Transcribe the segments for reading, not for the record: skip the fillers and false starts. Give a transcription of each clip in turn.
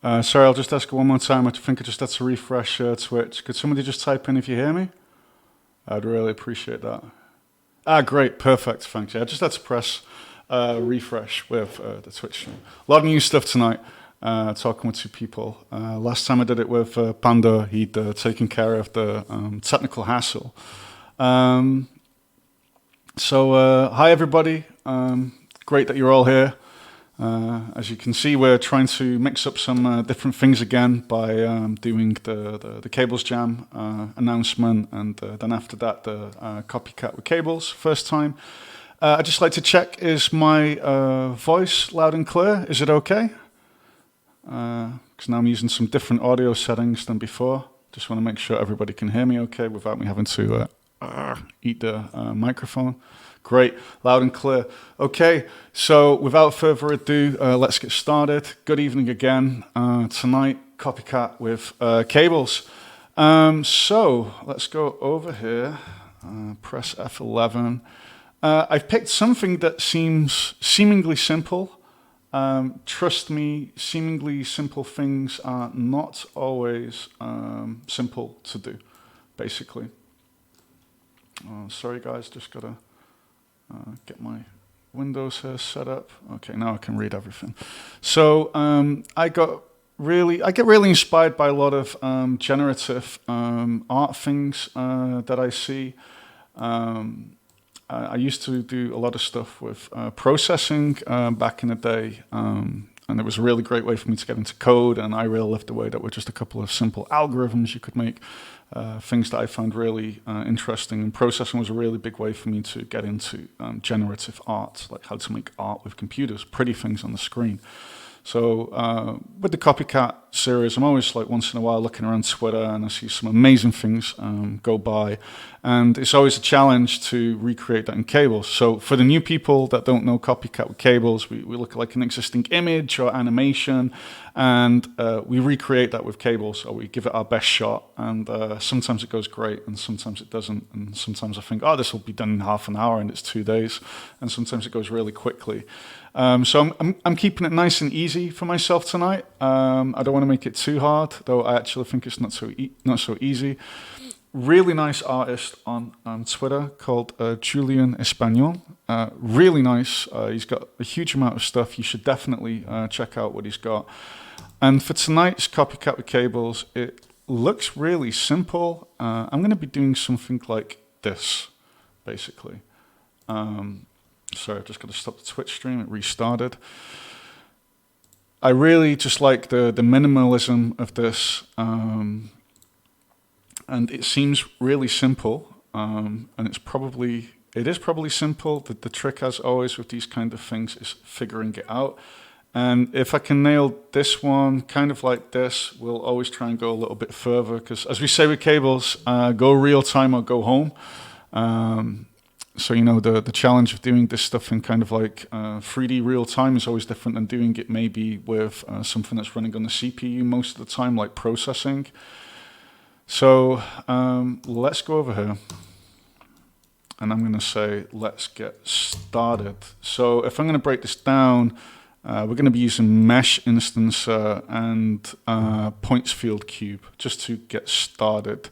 Sorry, I'll just ask one more time. I think I just had to refresh Twitch. Could somebody just type in if you hear me? I'd really appreciate that. Great, perfect, thanks. Yeah, I just had to press refresh with the Twitch stream. A lot of new stuff tonight, talking with two people. Last time I did it with Pando, he'd taken care of the technical hassle. Hi everybody, great that you're all here. As you can see, we're trying to mix up some different things again by doing the Cables Jam announcement, and then after that the Copycat with Cables first time. I'd just like to check, is my voice loud and clear? Is it okay? Because now I'm using some different audio settings than before. Just want to make sure everybody can hear me okay without me having to eat the microphone. Great, loud and clear. Okay, so without further ado, let's get started. Good evening again. Tonight, Copycat with Cables. So let's go over here, press F11. I've picked something that seems seemingly simple. Trust me, seemingly simple things are not always simple to do, basically. Sorry guys, just gotta get my windows here set up. Okay, now I can read everything. So I get really inspired by a lot of generative art things that I see. I used to do a lot of stuff with processing back in the day, and it was a really great way for me to get into code, and I really loved the way that with just a couple of simple algorithms you could make things that I found really interesting, and processing was a really big way for me to get into generative art, like how to make art with computers, pretty things on the screen. So with the Copycat series, I'm always like once in a while looking around Twitter and I see some amazing things go by. And it's always a challenge to recreate that in Cables. So for the new people that don't know Copycat with Cables, we look like an existing image or animation, and we recreate that with Cables, or we give it our best shot. And sometimes it goes great and sometimes it doesn't. And sometimes I think, oh, this will be done in half an hour and it's 2 days. And sometimes it goes really quickly. So I'm keeping it nice and easy for myself tonight. I don't want to make it too hard, though I actually think it's not so easy. Really nice artist on Twitter called Julien Espagnon. Really nice. He's got a huge amount of stuff. You should definitely check out what he's got. And for tonight's Copycat with Cables, it looks really simple. I'm going to be doing something like this, basically. Sorry, I've just got to stop the Twitch stream. It restarted. I really just like the minimalism of this, and it seems really simple. And it is probably simple. The trick, as always, with these kind of things is figuring it out. And if I can nail this one, kind of like this, we'll always try and go a little bit further. Because as we say with Cables, go real time or go home. So, you know, the challenge of doing this stuff in kind of like 3D real time is always different than doing it maybe with something that's running on the CPU most of the time, like processing. So let's go over here. And I'm going to say, let's get started. So if I'm going to break this down, we're going to be using mesh instancer and points field cube just to get started.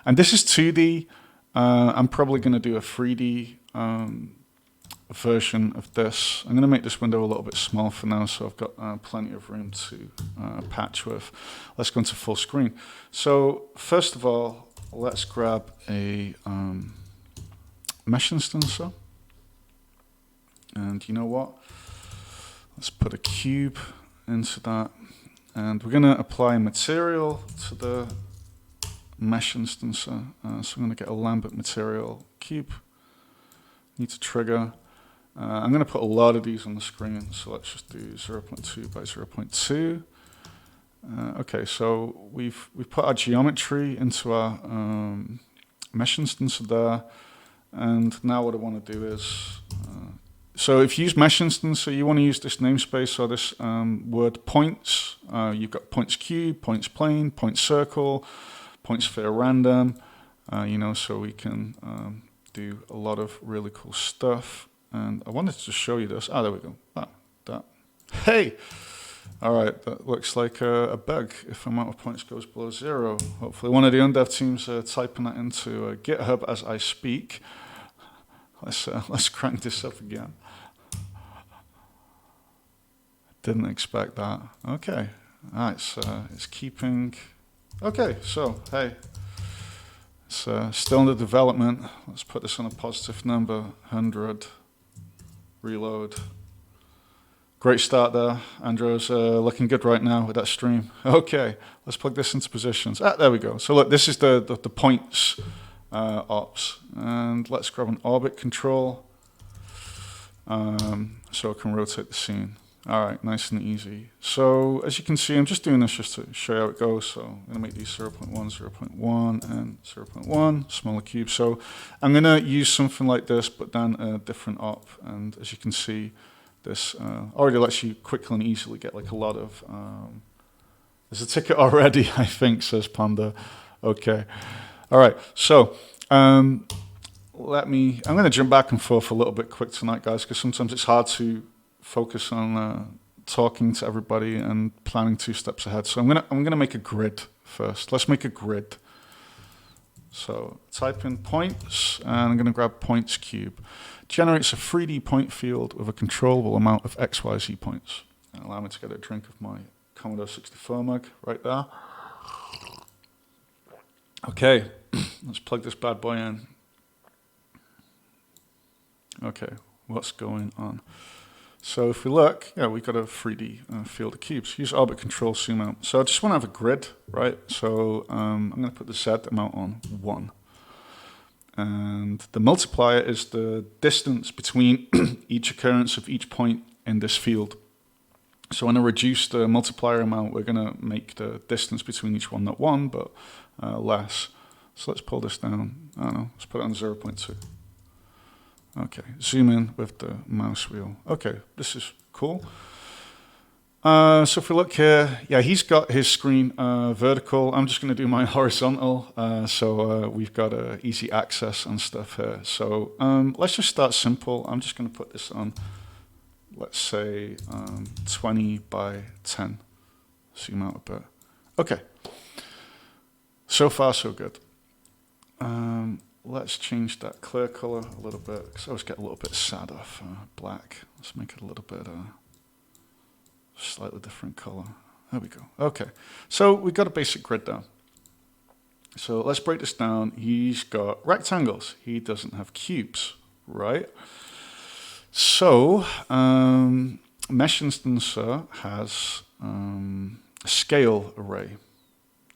And this is 2D. I'm probably going to do a 3D version of this. I'm going to make this window a little bit small for now, so I've got plenty of room to patch with. Let's go into full screen. So first of all, let's grab a mesh instancer. And you know what? Let's put a cube into that. And we're going to apply material to the mesh instancer. So I'm going to get a Lambert material cube. Need to trigger. I'm going to put a lot of these on the screen. So let's just do 0.2 by 0.2. Okay, so we've put our geometry into our mesh instancer there. And now what I want to do is, so if you use mesh instancer, you want to use this namespace or this word points. You've got points cube, points plane, points circle, point sphere random, you know, so we can do a lot of really cool stuff. And I wanted to show you this. Ah, there we go. Ah, that. Hey, All right, that looks like a bug if amount of points goes below 0. Hopefully one of the undev teams are typing that into GitHub as I speak. Let's crank this up again. Didn't expect that. Okay, all right, so it's keeping... Okay, so, hey, it's still under development. Let's put this on a positive number, 100, reload. Great start there. Andrew's looking good right now with that stream. Okay, let's plug this into positions. There we go. So look, this is the points ops. And let's grab an orbit control so I can rotate the scene. All right, nice and easy. So as you can see, I'm just doing this just to show you how it goes. So I'm going to make these 0.1, 0.1, and 0.1, smaller cubes. So I'm going to use something like this, but then a different op. And as you can see, this already lets you quickly and easily get like a lot of... there's a ticket already, I think, says Panda. Okay. All right, so I'm going to jump back and forth a little bit quick tonight, guys, because sometimes it's hard to focus on talking to everybody and planning 2 steps ahead. So I'm gonna make a grid first. Let's make a grid. So type in points, and I'm going to grab points cube. Generates a 3D point field with a controllable amount of XYZ points. And allow me to get a drink of my Commodore 64 mug right there. Okay, let's plug this bad boy in. Okay, what's going on? So if we look, yeah, we've got a 3D field of cubes. Use orbit control zoom out. So I just want to have a grid, right? So I'm going to put the Z amount on 1. And the multiplier is the distance between each occurrence of each point in this field. So when I reduce the multiplier amount, we're going to make the distance between each one not 1, but less. So let's pull this down. I don't know, let's put it on 0.2. Okay, zoom in with the mouse wheel. Okay, this is cool. So if we look here, yeah, he's got his screen vertical. I'm just going to do mine horizontal. So we've got easy access and stuff here. So let's just start simple. I'm just going to put this on, let's say, 20 by 10. Zoom out a bit. Okay. So far, so good. Let's change that clear color a little bit, because I always get a little bit sad off black. Let's make it a little bit slightly different color. There we go. Okay, so we've got a basic grid down. So let's break this down. He's got rectangles. He doesn't have cubes, right? So mesh instancer has a scale array.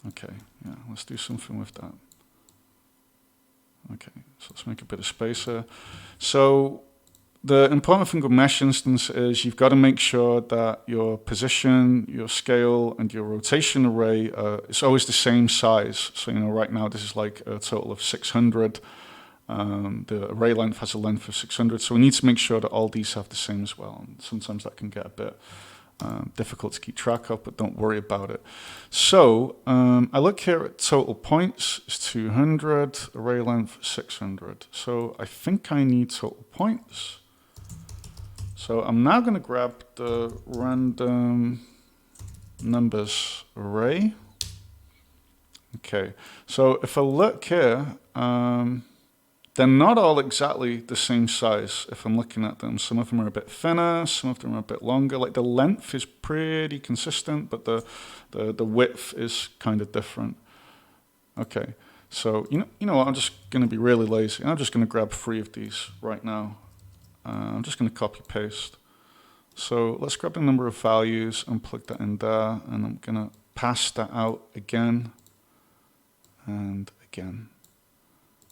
Okay, yeah, let's do something with that. Okay, so let's make a bit of space here. So the important thing with mesh instance is you've got to make sure that your position, your scale, and your rotation array is always the same size. So, you know, right now this is like a total of 600. The array length has a length of 600. So we need to make sure that all these have the same as well. And sometimes that can get a bit difficult to keep track of, but don't worry about it. So I look here at total points, it's 200, array length 600. So I think I need total points. So I'm now going to grab the random numbers array. Okay, so if I look here, they're not all exactly the same size if I'm looking at them. Some of them are a bit thinner, some of them are a bit longer. Like the length is pretty consistent, but the width is kind of different. Okay, so you know what? I'm just going to be really lazy. I'm just going to grab 3 of these right now. I'm just going to copy paste. So let's grab the number of values and plug that in there, and I'm going to pass that out again and again.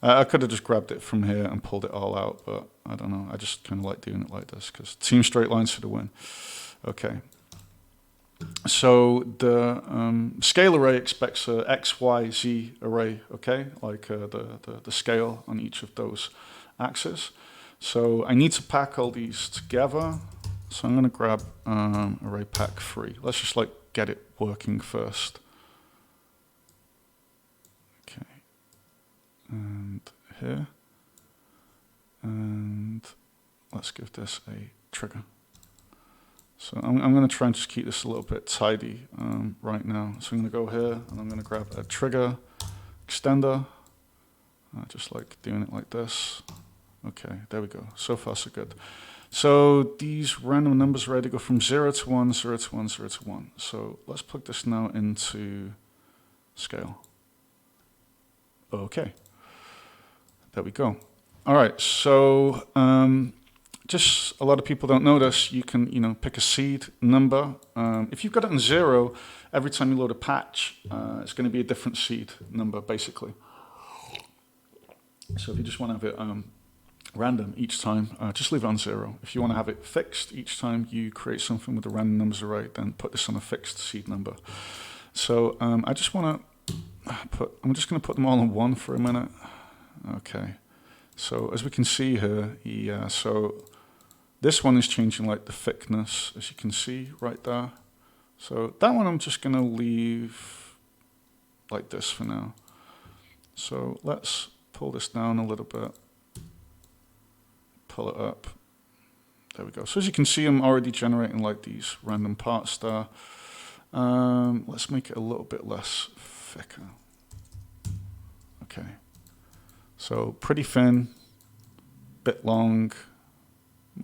I could have just grabbed it from here and pulled it all out, but I don't know. I just kind of like doing it like this because team straight lines for the win. Okay. So the scale array expects a X, Y, Z array, okay? Like the scale on each of those axes. So I need to pack all these together. So I'm going to grab array pack 3. Let's just like get it working first. Okay. And here. And let's give this a trigger. So I'm going to try and just keep this a little bit tidy right now. So I'm going to go here and I'm going to grab a trigger extender, just like doing it like this. Okay, there we go. So far so good. So these random numbers are ready to go from 0 to 1, 0 to 1, 0 to 1. So let's plug this now into scale. Okay, there we go. All right, so just a lot of people don't know this. You can pick a seed number. If you've got it in 0, every time you load a patch, it's going to be a different seed number basically. So if you just want to have it random each time, just leave it on 0. If you want to have it fixed each time you create something with a random numbers array, then put this on a fixed seed number. So I just want to I'm just going to put them all on 1 for a minute. Okay. So as we can see here, so this one is changing like the thickness, as you can see right there. So that one I'm just going to leave like this for now. So let's pull this down a little bit. Pull it up. There we go. So as you can see, I'm already generating like these random parts there. Let's make it a little bit less thicker. Okay. So pretty thin, bit long.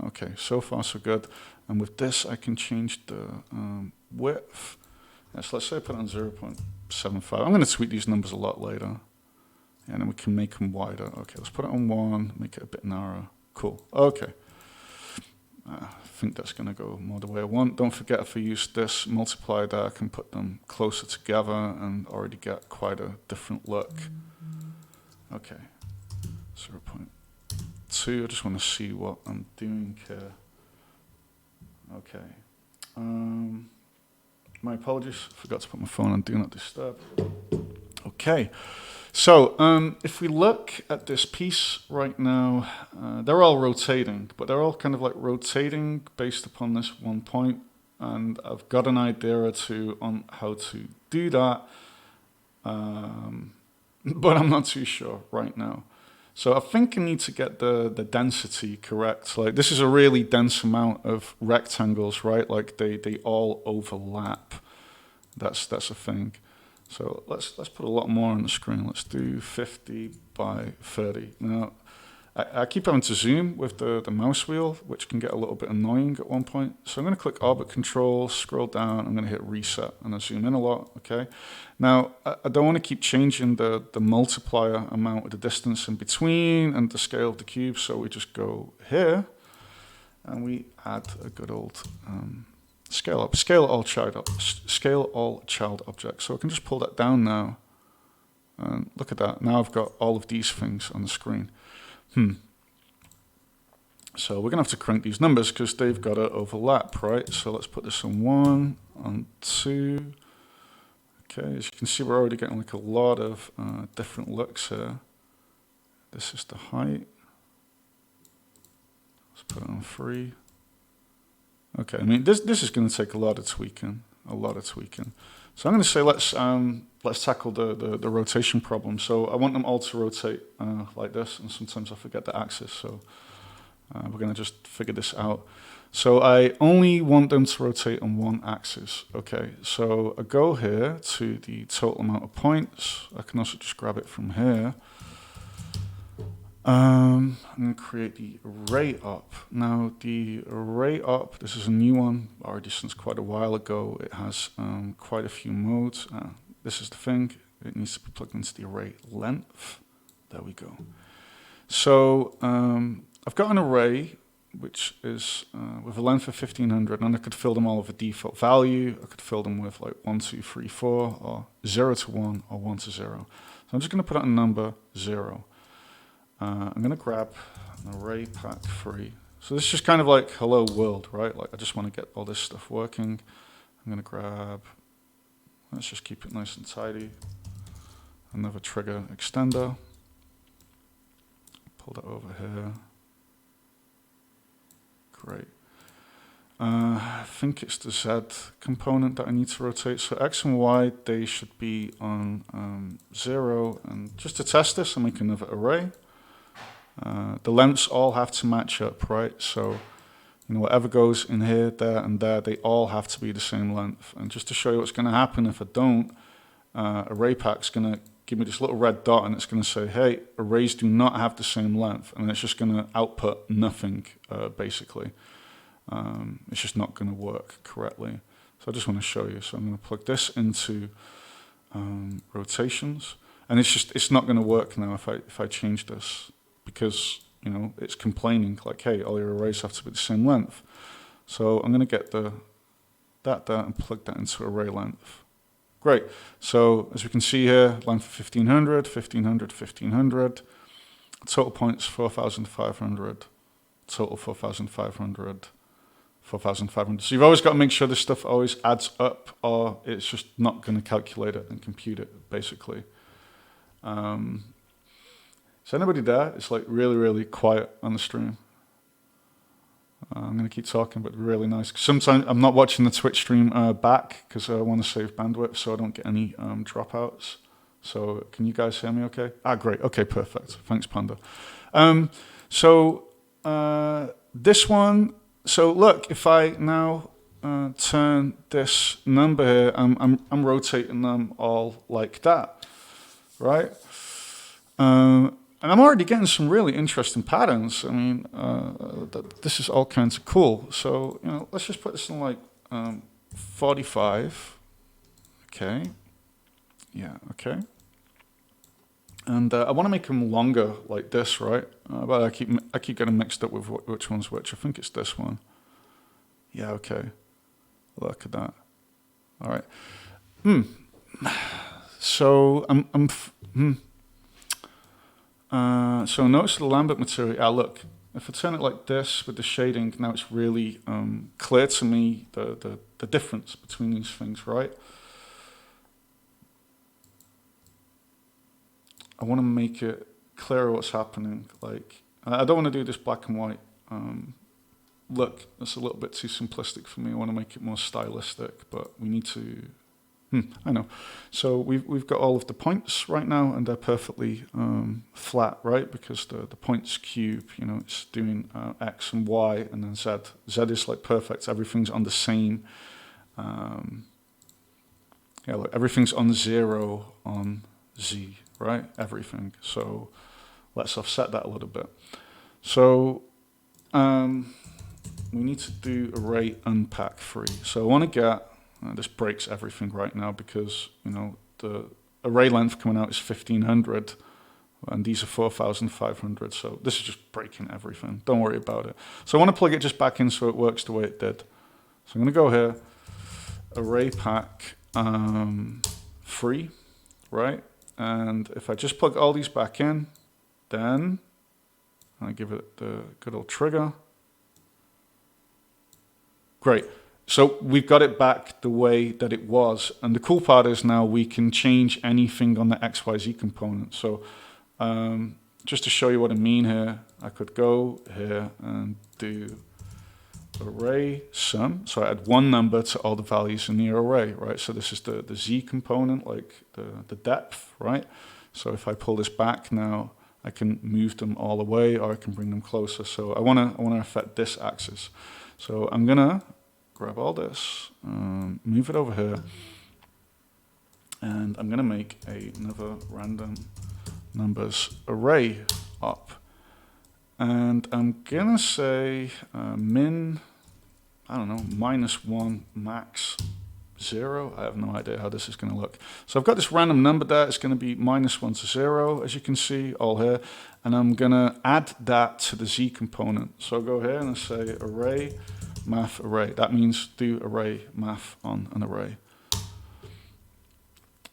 Okay, so far so good. And with this, I can change the width. Yes, let's say I put it on 0.75. I'm going to tweak these numbers a lot later. And then we can make them wider. Okay, let's put it on 1, make it a bit narrower. Cool. Okay. I think that's going to go more the way I want. Don't forget, if I use this multiplier there, I can put them closer together and already get quite a different look. Okay. 0.2. I just want to see what I'm doing here. Okay. My apologies. Forgot to put my phone on Do Not Disturb. Okay. So if we look at this piece right now, they're all rotating, but they're all kind of like rotating based upon this one point. And I've got an idea or two on how to do that, but I'm not too sure right now. So I think I need to get the density correct. Like this is a really dense amount of rectangles, right? Like they all overlap. That's a thing. So let's put a lot more on the screen. Let's do 50 by 30. Now, I keep having to zoom with the mouse wheel, which can get a little bit annoying at one point. So I'm going to click Orbit Control, scroll down, I'm going to hit Reset, and I zoom in a lot, okay? Now, I don't want to keep changing the multiplier amount of the distance in between and the scale of the cube, so we just go here, and we add a good old scale up, scale all child objects. So I can just pull that down now. And look at that. Now I've got all of these things on the screen. So we're going to have to crank these numbers because they've got to overlap, right? So let's put this on 1, on 2. Okay, as you can see, we're already getting like a lot of different looks here. This is the height. Let's put it on 3. Okay, I mean, this is going to take a lot of tweaking, So I'm going to say let's tackle the rotation problem. So I want them all to rotate like this, and sometimes I forget the axis, so we're going to just figure this out. So I only want them to rotate on one axis. Okay, so I go here to the total amount of points. I can also just grab it from here. I'm going to create the array up. Now the array up, this is a new one, already since quite a while ago. It has quite a few modes. This is the thing, it needs to be plugged into the array length. There we go. So I've got an array which is with a length of 1500, and I could fill them all with a default value. I could fill them with like 1, 2, 3, 4, or 0 to 1, or 1 to 0. So I'm just going to put out a number 0. I'm going to grab an array pack 3. So this is just kind of like hello world, right? Like I just want to get all this stuff working. I'm going to grab, let's just keep it nice and tidy, another trigger extender. Pull that over here. Great. I think it's the Z component that I need to rotate. So X and Y, they should be on 0. And just to test this, I'll make another array. The lengths all have to match up, right? So, you know, whatever goes in here, there, and there, they all have to be the same length. And just to show you what's going to happen if I don't, array pack's going to give me this little red dot, and it's going to say, hey, arrays do not have the same length, and it's just going to output nothing, basically. It's just not going to work correctly. So I just want to show you. So I'm going to plug this into rotations, and it's not going to work now if I change this, because, you know, it's complaining like, hey, all your arrays have to be the same length. So I'm going to get that there and plug that into array length. Great. So as we can see here, length 1500, 1500, 1500. Total points 4,500. Total 4,500. 4,500. So you've always got to make sure this stuff always adds up, or it's just not going to calculate it and compute it, basically. Is anybody there? It's like really, really quiet on the stream. I'm going to keep talking, but really nice. Sometimes I'm not watching the Twitch stream back because I want to save bandwidth so I don't get any dropouts. So can you guys hear me okay? Ah, great. Okay, perfect. Thanks, Panda. This one, so look, if I now turn this number here, I'm rotating them all like that, right? And I'm already getting some really interesting patterns. I mean, this is all kinds of cool. So, you know, let's just put this in like 45. Okay. Yeah, okay. And I want to make them longer like this, right? But I keep getting mixed up with which one's which. I think it's this one. Yeah, okay. Look at that. All right. So so notice the Lambert material. Look, if I turn it like this with the shading, now it's really clear to me the difference between these things, right? I want to make it clearer what's happening. Like, I don't want to do this black and white. Look, that's a little bit too simplistic for me. I want to make it more stylistic, but we need to. I know. So we've got all of the points right now, and they're perfectly flat, right? Because the points cube, you know, it's doing X and Y, and then Z. Z is like perfect. Everything's on the same. Yeah, look, everything's on 0 on Z, right? Everything. So let's offset that a little bit. So we need to do array unpack free. So I want to get. This breaks everything right now because, you know, the array length coming out is 1500 and these are 4,500. So this is just breaking everything. Don't worry about it. So I want to plug it just back in so it works the way it did. So I'm going to go here, array pack free, right? And if I just plug all these back in, then I give it the good old trigger. Great. So we've got it back the way that it was. And the cool part is now we can change anything on the XYZ component. So just to show you what I mean here, I could go here and do array sum. So I add one number to all the values in the array, right? So this is the Z component, like the depth, right? So if I pull this back now, I can move them all away or I can bring them closer. So I wanna affect this axis. So I'm gonna grab all this, move it over here, and I'm going to make another random numbers array up. And I'm going to say min, I don't know, -1, max 0. I have no idea how this is going to look. So I've got this random number there. It's going to be -1 to 0, as you can see, all here. And I'm going to add that to the Z component. So I'll go here and I'll say array math array. That means do array math on an array.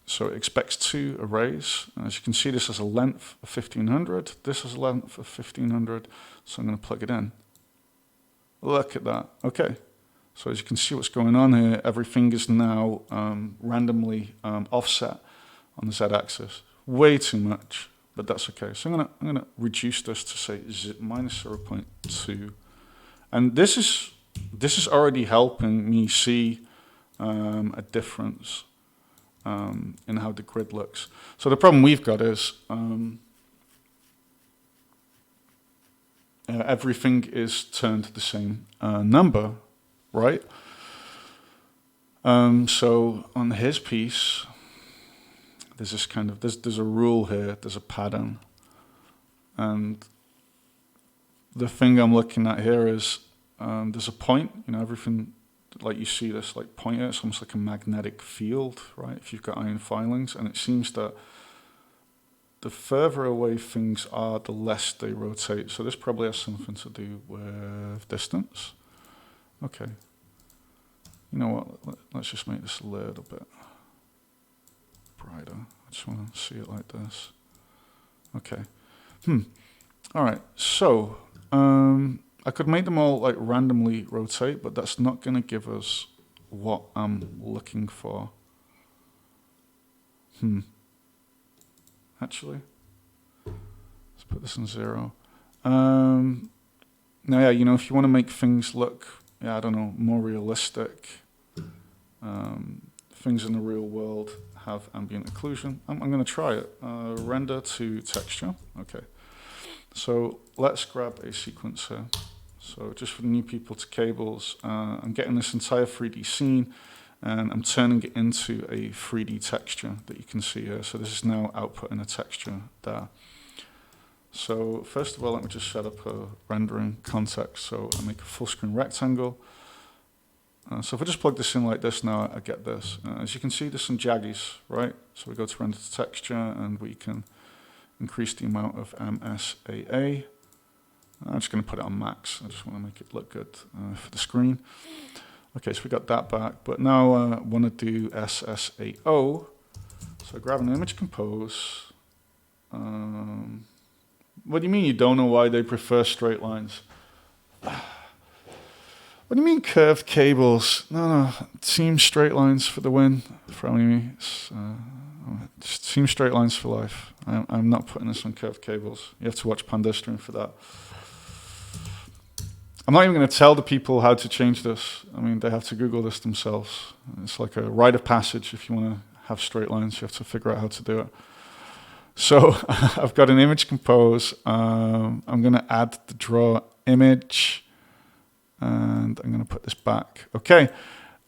So it expects 2 arrays. As you can see, this has a length of 1500. This has a length of 1500. So I'm going to plug it in. Look at that. Okay. So as you can see what's going on here, everything is now randomly offset on the Z-axis. Way too much, but that's okay. So I'm gonna reduce this to say -0.2, and this is already helping me see a difference in how the grid looks. So the problem we've got is everything is turned to the same number, right? So on his piece, there's this kind of, there's a rule here, there's a pattern. And the thing I'm looking at here is there's a point, everything, like you see this like pointer, it's almost like a magnetic field, right? If you've got iron filings, and it seems that the further away things are, the less they rotate. So this probably has something to do with distance. Okay. You know what, let's just make this a little bit brighter. I just want to see it like this. Okay. All right, so I could make them all like randomly rotate, but that's not going to give us what I'm looking for. Actually, let's put this in 0. Now, yeah, if you want to make things look, I don't know, more realistic, things in the real world have ambient occlusion. I'm going to try it. Render to texture. Okay. So let's grab a sequence here. So just for the new people to cables, I'm getting this entire 3D scene, and I'm turning it into a 3D texture that you can see here. So this is now outputting a texture there. So first of all, let me just set up a rendering context. So I make a full screen rectangle. So if I just plug this in like this now, I get this. As you can see, there's some jaggies, right? So we go to render to texture, and we can increase the amount of MSAA. I'm just going to put it on max. I just want to make it look good for the screen. Okay, so we got that back. But now I want to do SSAO. So grab an image compose. What do you mean you don't know why they prefer straight lines? What do you mean curved cables? No, team straight lines for the win. From team straight lines for life. I'm not putting this on curved cables. You have to watch Pandestream for that. I'm not even going to tell the people how to change this. I mean, they have to Google this themselves. It's like a rite of passage. If you want to have straight lines, you have to figure out how to do it. So I've got an image compose. I'm going to add the draw image, and I'm going to put this back. Okay,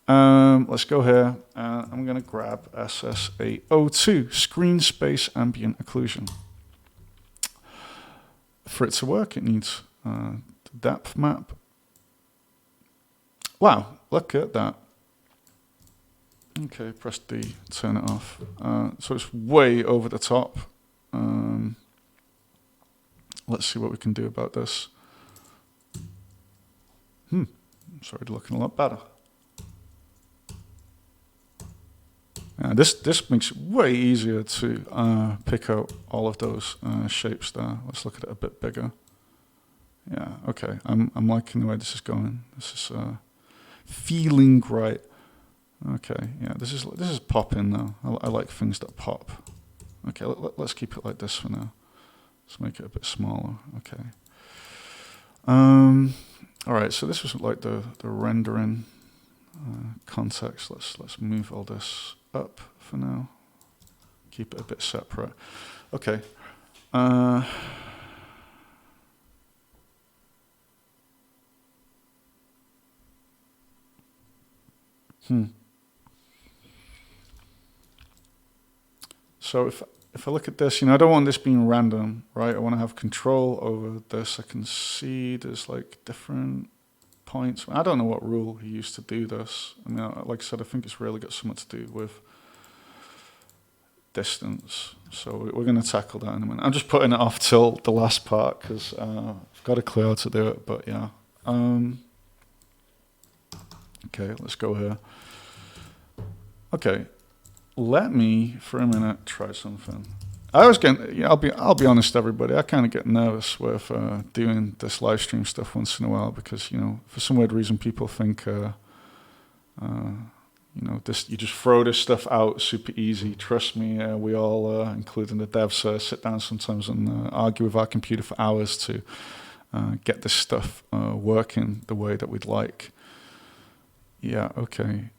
let's go here. I'm going to grab SSAO2, screen space ambient occlusion. For it to work, it needs the depth map. Wow, look at that. Okay, press D, turn it off. So it's way over the top. Let's see what we can do about this. It's already looking a lot better. This makes it way easier to pick out all of those shapes there. Let's look at it a bit bigger. Yeah, okay. I'm liking the way this is going. This is feeling great. Okay, yeah, this is popping now. I like things that pop. Okay, let's keep it like this for now. Let's make it a bit smaller. Okay. All right, so this was like the rendering context. Let's move all this up for now. Keep it a bit separate. Okay. So if I look at this, I don't want this being random, right? I want to have control over this. I can see there's like different points. I don't know what rule he used to do this. I mean, like I said, I think it's really got something to do with distance. So we're going to tackle that in a minute. I'm just putting it off till the last part because I've got a clue how to do it, but yeah. Okay, let's go here. Okay. Let me, for a minute, try something. I was getting, I'll be honest, everybody. I kind of get nervous with doing this live stream stuff once in a while because, for some weird reason, people think, this you just throw this stuff out super easy. Trust me, we all, including the devs, sit down sometimes and argue with our computer for hours to get this stuff working the way that we'd like. Yeah, okay.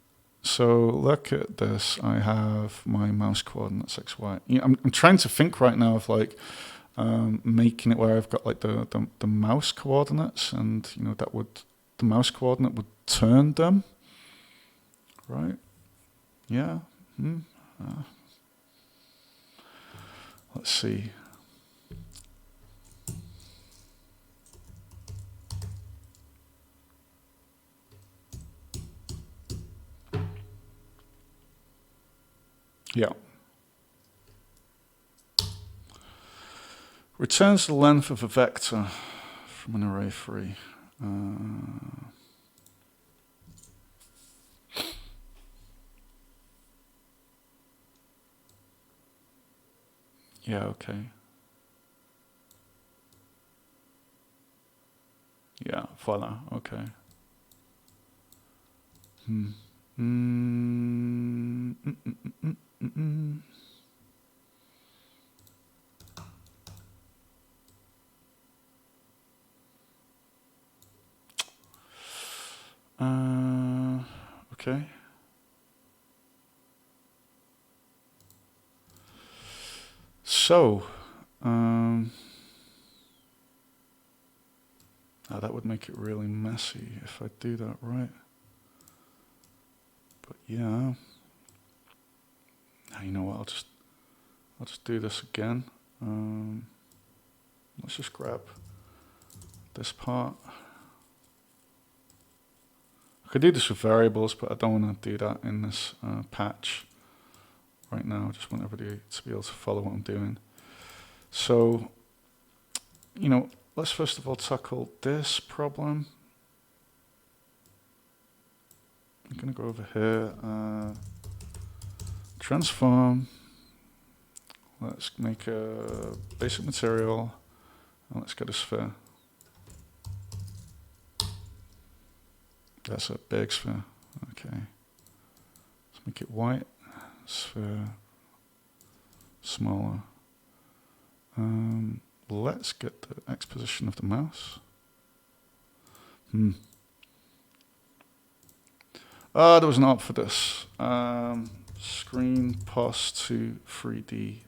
So look at this. I have my mouse coordinates X, Y. I'm trying to think right now of like, making it where I've got like the mouse coordinates, and the mouse coordinate would turn them, right? Yeah. Let's see. Yeah. Returns the length of a vector from an array 3. Yeah, okay. Yeah, voila, okay. Okay. So, that would make it really messy if I do that right. But yeah, you know what? I'll just do this again. Let's just grab this part. I could do this with variables, but I don't want to do that in this patch right now. I just want everybody to be able to follow what I'm doing. So, let's first of all tackle this problem. I'm going to go over here, transform. Let's make a basic material, and let's get a sphere. That's a big sphere. Okay. Let's make it white. Sphere. Smaller. Let's get the X position of the mouse. There was an op for this. Screen pos to 3D.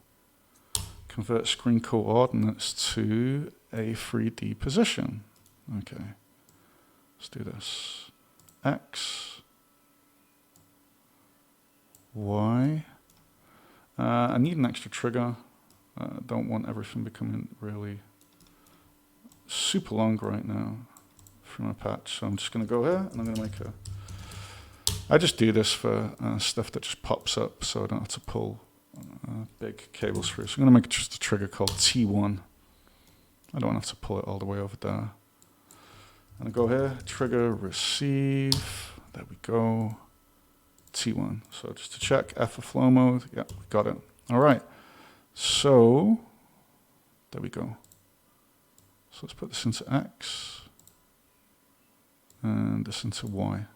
Convert screen coordinates to a 3D position. Okay. Let's do this. X. Y. I need an extra trigger. Don't want everything becoming really super long right now from a patch. So I'm just going to go here and I'm going to make I just do this for stuff that just pops up so I don't have to pull big cables through. So I'm going to make just a trigger called T1. I don't have to pull it all the way over there. And I go here, trigger, receive. There we go. T1. So just to check, F for flow mode. Yeah, we got it. All right. So there we go. So let's put this into X and this into Y.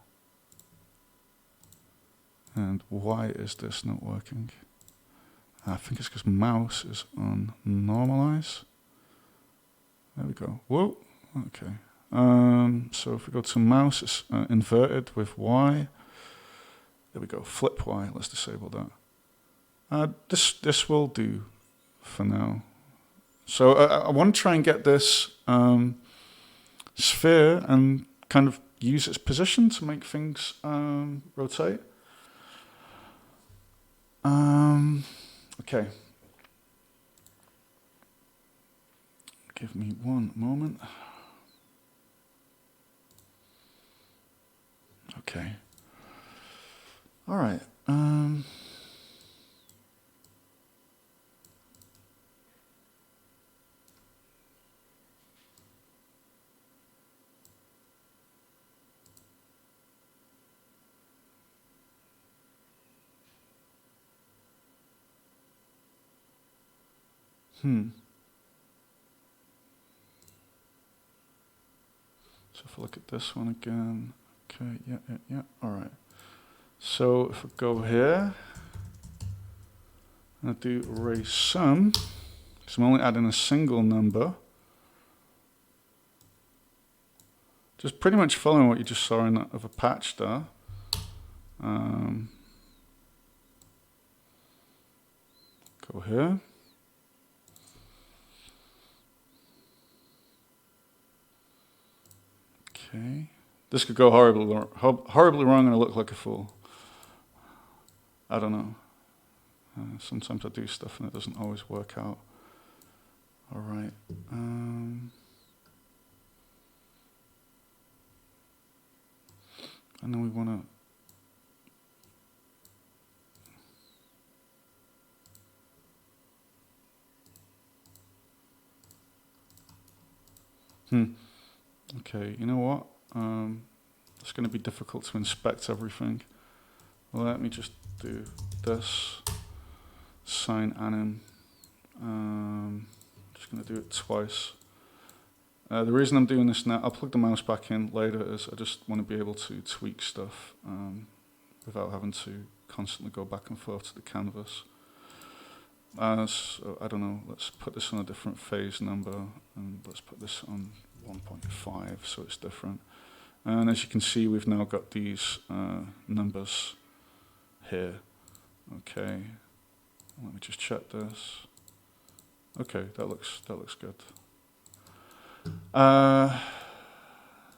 And why is this not working? I think it's because mouse is on normalize. There we go. Whoa. Okay. So if we go to mouse, it's inverted with Y. There we go. Flip Y. Let's disable that. This will do for now. So I want to try and get this sphere and kind of use its position to make things rotate. Okay. Give me one moment. Okay. All right. So if I look at this one again, okay, yeah, all right. So if I go here, and I do array sum, because I'm only adding a single number, just pretty much following what you just saw in that other patch there. Go here. Okay. This could go horribly wrong and I look like a fool. I don't know. Sometimes I do stuff and it doesn't always work out. All right. And then we want to... Okay, you know what? It's going to be difficult to inspect everything. Let me just do this. Sign anim. Just going to do it twice. The reason I'm doing this now, I'll plug the mouse back in later, is I just want to be able to tweak stuff without having to constantly go back and forth to the canvas. So I don't know, let's put this on a different phase number, and let's put this on 1.5 so it's different. And as you can see, we've now got these numbers here. Okay, let me just check this. Okay, that looks good.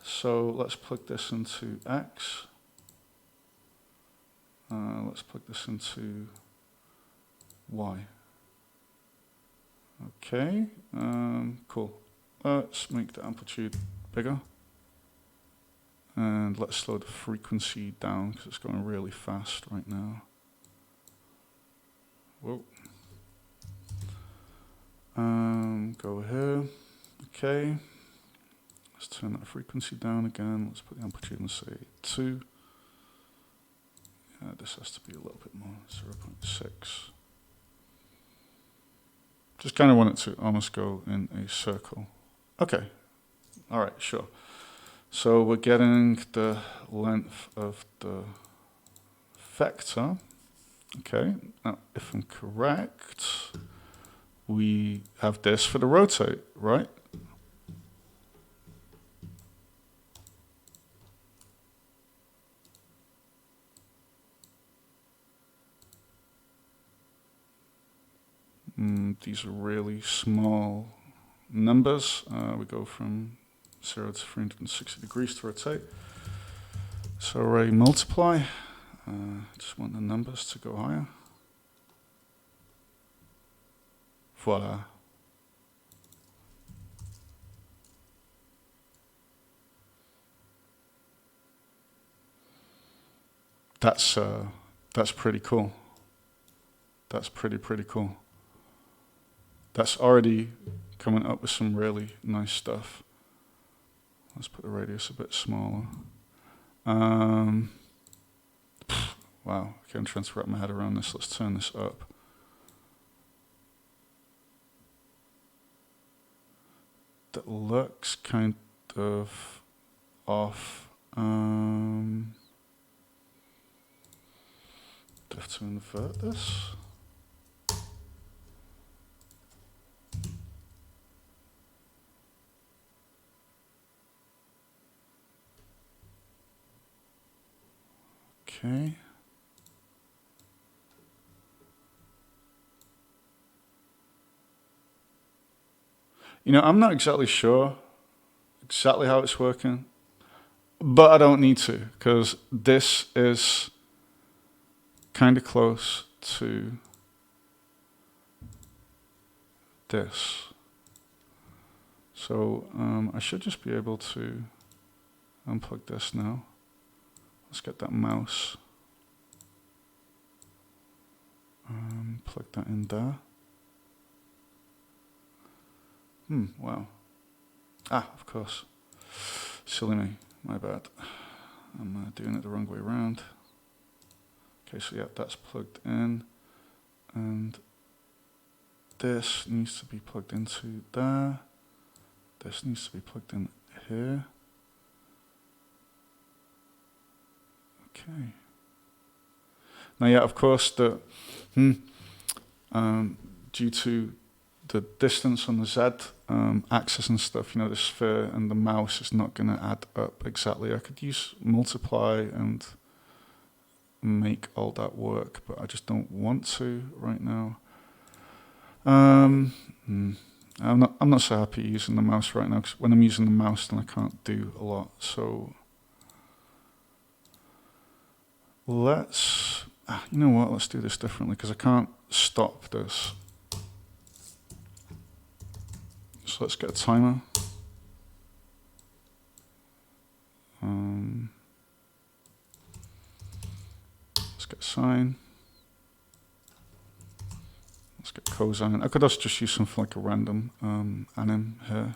So let's plug this into X. Let's plug this into Y. Okay, cool. Let's make the amplitude bigger. And let's slow the frequency down because it's going really fast right now. Whoa. Go here. Okay. Let's turn that frequency down again. Let's put the amplitude in, say, 2. This has to be a little bit more, 0.6. Just kind of want it to almost go in a circle. Okay. All right, sure. So we're getting the length of the vector. Okay. Now, if I'm correct, we have this for the rotate, right? These are really small numbers. We go from 0 to 360 degrees to rotate. So array multiply. Just want the numbers to go higher. Voila. That's pretty cool. That's pretty cool. That's already coming up with some really nice stuff. Let's put the radius a bit smaller. Wow, okay, I'm trying to wrap my head around this. Let's turn this up. That looks kind of off. Do I have to invert this? Okay. You know, I'm not exactly sure exactly how it's working, but I don't need to, because this is kind of close to this. So I should just be able to unplug this now. Let's get that mouse. Plug that in there. Wow. Of course. Silly me. My bad. I'm doing it the wrong way around. Okay, so yeah, that's plugged in. And this needs to be plugged into there. This needs to be plugged in here. Okay. Now, yeah, of course, due to the distance on the Z axis and stuff, you know, the sphere and the mouse is not going to add up exactly. I could use multiply and make all that work, but I just don't want to right now. I'm not so happy using the mouse right now, because when I'm using the mouse, then I can't do a lot. So let's, you know what? Let's do this differently, because I can't stop this. So let's get a timer. Let's get sine. Let's get cosine. I could also just use something like a random anim here.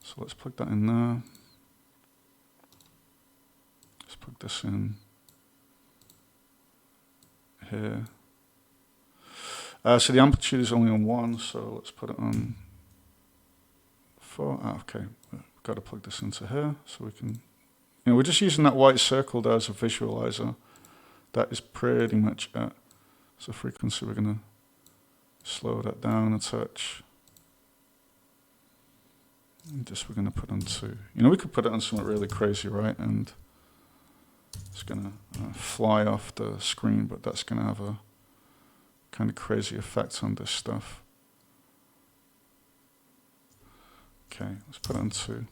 So let's plug that in there. Let's plug this in here. So the amplitude is only on 1, so let's put it on 4. Okay, we've got to plug this into here so we can, we're just using that white circle there as a visualizer. That is pretty much it. So frequency, we're going to slow that down a touch. And just we're going to put on 2. We could put it on something really crazy, right? And it's going to fly off the screen, but that's going to have a kind of crazy effect on this stuff. Okay, let's put it on 2.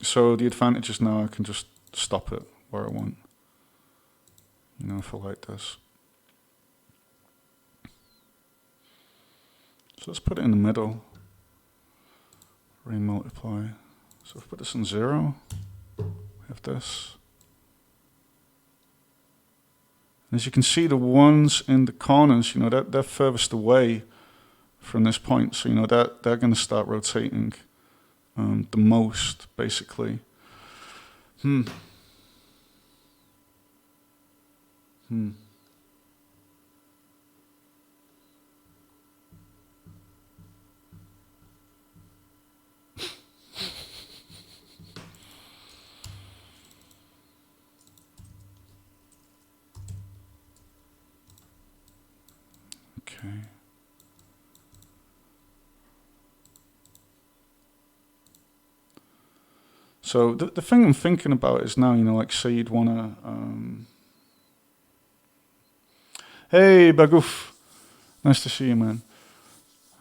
So the advantage is now I can just stop it where I want. If I like this. So let's put it in the middle. Remultiply. So if I put this on 0, we have this. And as you can see, the ones in the corners, they're furthest away from this point. So, they're going to start rotating the most, basically. Okay. So the thing I'm thinking about is now, like say you'd want to, hey Bagoof, nice to see you, man.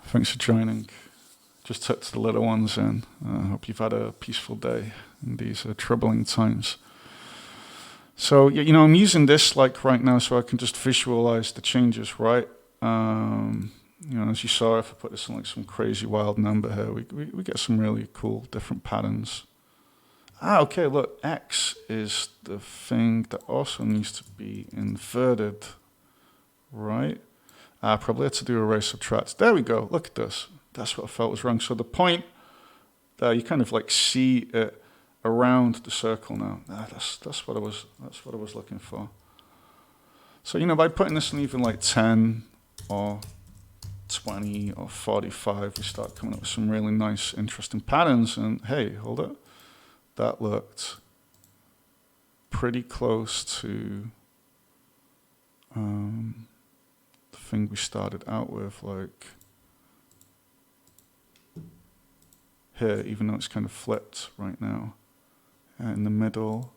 Thanks for joining. Just tucked the little ones in. I hope you've had a peaceful day in these troubling times. So, I'm using this like right now so I can just visualize the changes, right? As you saw, if I put this in like some crazy wild number here, we get some really cool different patterns. Okay, look, X is the thing that also needs to be inverted, right? Probably had to do array subtract. There we go, look at this. That's what I felt was wrong. So the point there, you kind of like see it around the circle now. That's what I was looking for. So, by putting this in even like 10 or 20 or 45, we start coming up with some really nice, interesting patterns. And hey, hold it. That looked pretty close to the thing we started out with, like here, even though it's kind of flipped right now. In the middle.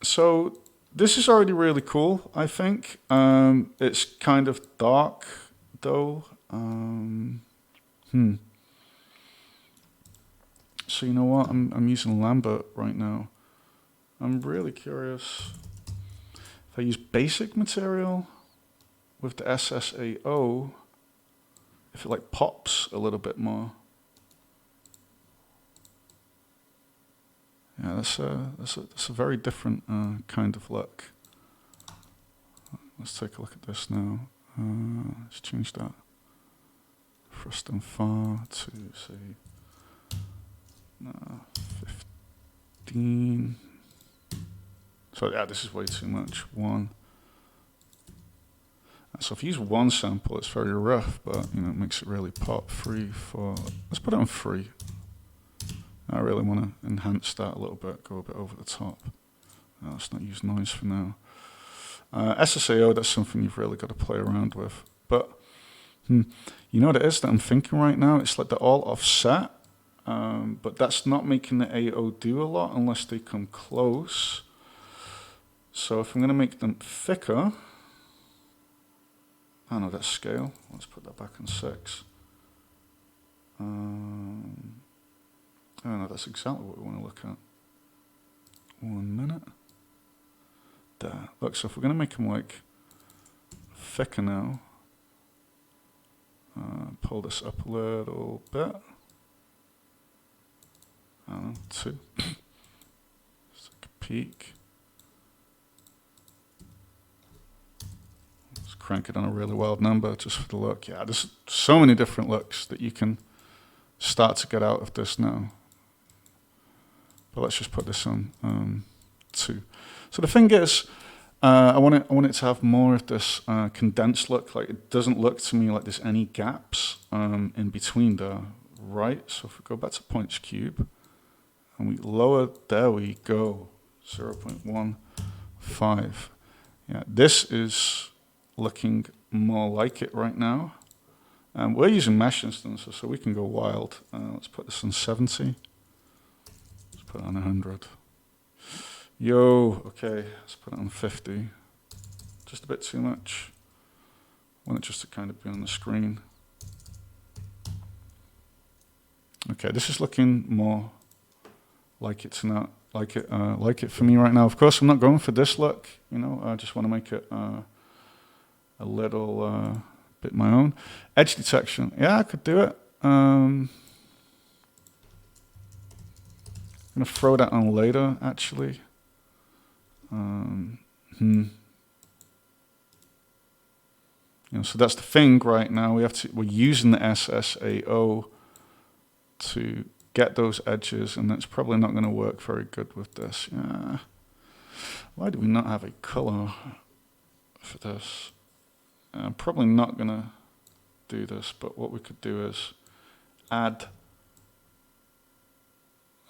So this is already really cool, I think. It's kind of dark, though. So you know what? I'm using Lambert right now. I'm really curious if I use basic material with the SSAO, if it like pops a little bit more. Yeah, that's a very different kind of look. Let's take a look at this now. Let's change that frost and far to say 15. So yeah, this is way too much. 1. So if you use one sample, it's very rough, but it makes it really pop. 3, 4. Let's put it on 3. I really want to enhance that a little bit, go a bit over the top. Let's not use noise for now. SSAO, that's something you've really got to play around with. But you know what it is that I'm thinking right now? It's like they're all offset, but that's not making the AO do a lot unless they come close. So if I'm going to make them thicker, Oh no, that's scale. Let's put that back on 6. Oh no, that's exactly what we want to look at. 1 minute. There. Look, so if we're going to make them like thicker now, pull this up a little bit. I don't know, 2. Just like a peak. Let's crank it on a really wild number just for the look. Yeah, there's so many different looks that you can start to get out of this now. But let's just put this on 2. So the thing is, I want it to have more of this condensed look. Like, it doesn't look to me like there's any gaps in between there, right? So if we go back to points cube and we lower, there we go, 0.15. Yeah, this is looking more like it right now. We're using mesh instances, so we can go wild. Let's put this on 70. Let's put it on 100. Yo, okay, let's put it on 50. Just a bit too much. I want it just to kind of be on the screen. Okay, this is looking more like it's not like it for me right now. Of course, I'm not going for this look. You know, I just want to make it a little bit my own. Edge detection. Yeah, I could do it. I'm gonna throw that on later, actually. You know, so that's the thing right now. We're using the SSAO to get those edges, and that's probably not going to work very good with this. Yeah. Why do we not have a color for this? I'm probably not going to do this, but what we could do is add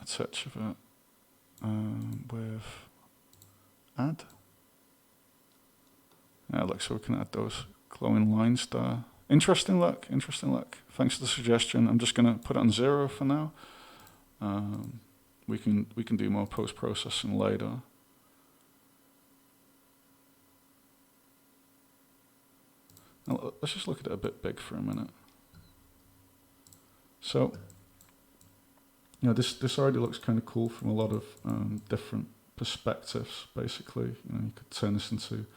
a touch of it with add. Yeah, look, so we can add those glowing lines there. Interesting look, interesting look. Thanks for the suggestion. I'm just going to put it on 0 for now. We can do more post-processing later. Now, let's just look at it a bit big for a minute. So, you know, this already looks kind of cool from a lot of different perspectives, basically. You know, you could turn this into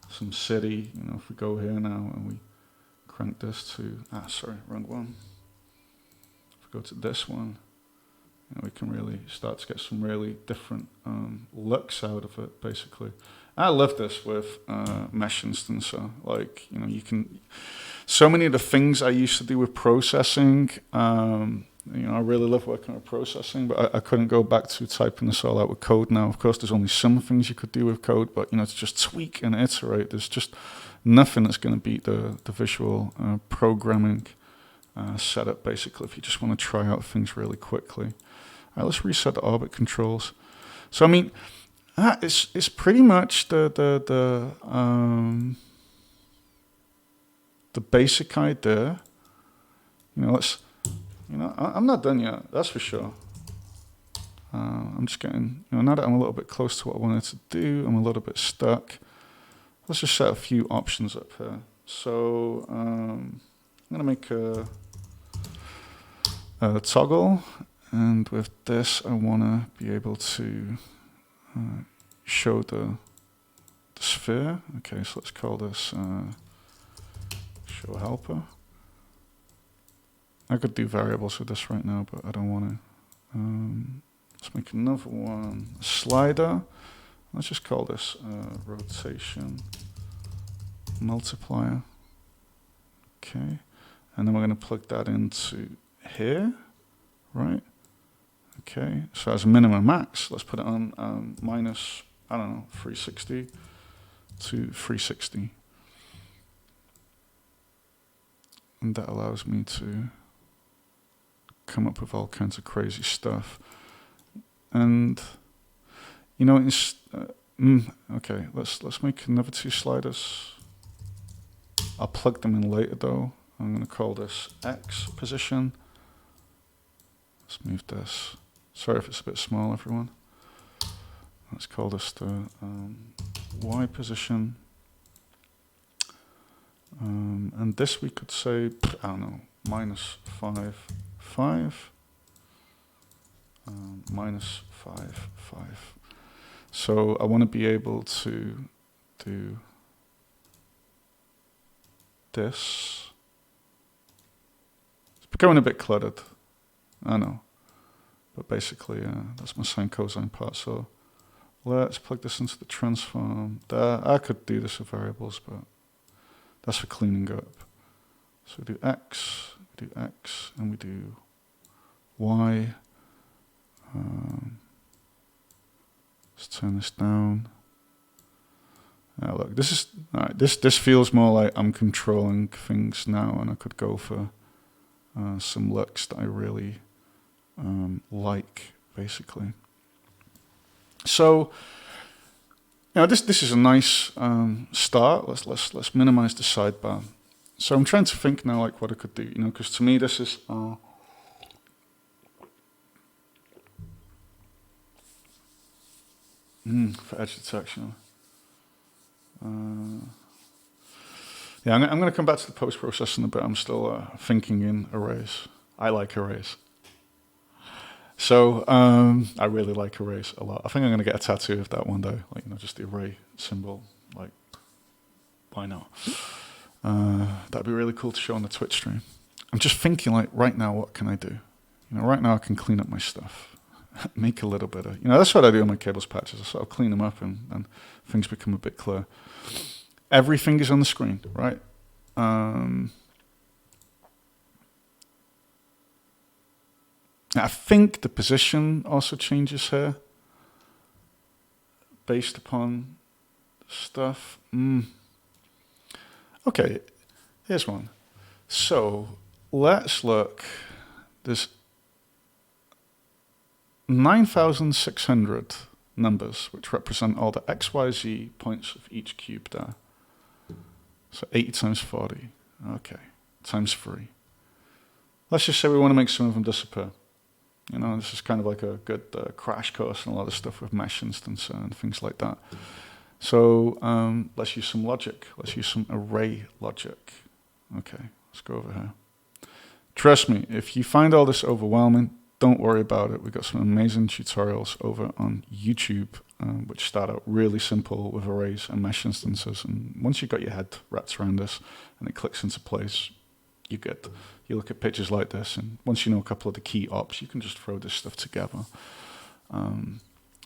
some city. You know, if we go here now and we crank this to, sorry, wrong one. If we go to this one, you know, we can really start to get some really different looks out of it, basically. I love this with mesh instancer. Like, you know, you can, so many of the things I used to do with processing, you know, I really love working with processing, but I couldn't go back to typing this all out with code now. Of course, there's only some things you could do with code, but, you know, to just tweak and iterate, there's just nothing that's going to beat the visual programming setup, basically, if you just want to try out things really quickly. All right, let's reset the orbit controls. So, I mean, it's pretty much the basic idea. You know, I'm not done yet, that's for sure. I'm just getting, you know, now that I'm a little bit close to what I wanted to do, I'm a little bit stuck. Let's just set a few options up here. So I'm gonna make a toggle, and with this I wanna be able to show the sphere. Okay, so let's call this show helper. I could do variables with this right now, but I don't want to. Let's make another one, a slider. Let's just call this rotation multiplier. Okay, and then we're going to plug that into here, right? Okay, so as a minimum max, let's put it on minus, I don't know, 360 to 360. And that allows me to come up with all kinds of crazy stuff. And, you know, it's, okay, let's make another 2 sliders. I'll plug them in later though. I'm going to call this X position. Let's move this. Sorry if it's a bit small, everyone. Let's call this the Y position. And this we could say, I don't know, minus 5, 5, minus 5, 5. So I want to be able to do this. It's becoming a bit cluttered, I know. But basically, that's my sine cosine part. So let's plug this into the transform. I could do this with variables, but that's for cleaning up. So we do x, and we do y. Let's turn this down. Now look, this is this feels more like I'm controlling things now, and I could go for some looks that I really like, basically. So, this is a nice start. Let's minimize the sidebar. So I'm trying to think now, like what I could do, because to me this is for edge detection. Yeah, I'm going to come back to the post-processing a bit. I'm still thinking in arrays. I like arrays. So I really like arrays a lot. I think I'm going to get a tattoo of that one day, like just the array symbol. Like, why not? That'd be really cool to show on the Twitch stream. I'm just thinking, like, right now, what can I do? Right now I can clean up my stuff, make a little bit of, that's what I do on my cables patches. I sort of clean them up and things become a bit clear. Everything is on the screen, right? I think the position also changes here based upon stuff. Okay, here's one. So let's look. There's 9,600 numbers, which represent all the x, y, z points of each cube there. So 80 times 40, okay, times 3. Let's just say we want to make some of them disappear. This is kind of like a good crash course and a lot of stuff with mesh instance and things like that. So let's use some logic. Let's use some array logic. Okay, let's go over here. Trust me, if you find all this overwhelming, don't worry about it. We've got some amazing tutorials over on YouTube, which start out really simple with arrays and mesh instances. And once you've got your head wrapped around this and it clicks into place, you're good. You look at pictures like this, and once you know a couple of the key ops, you can just throw this stuff together.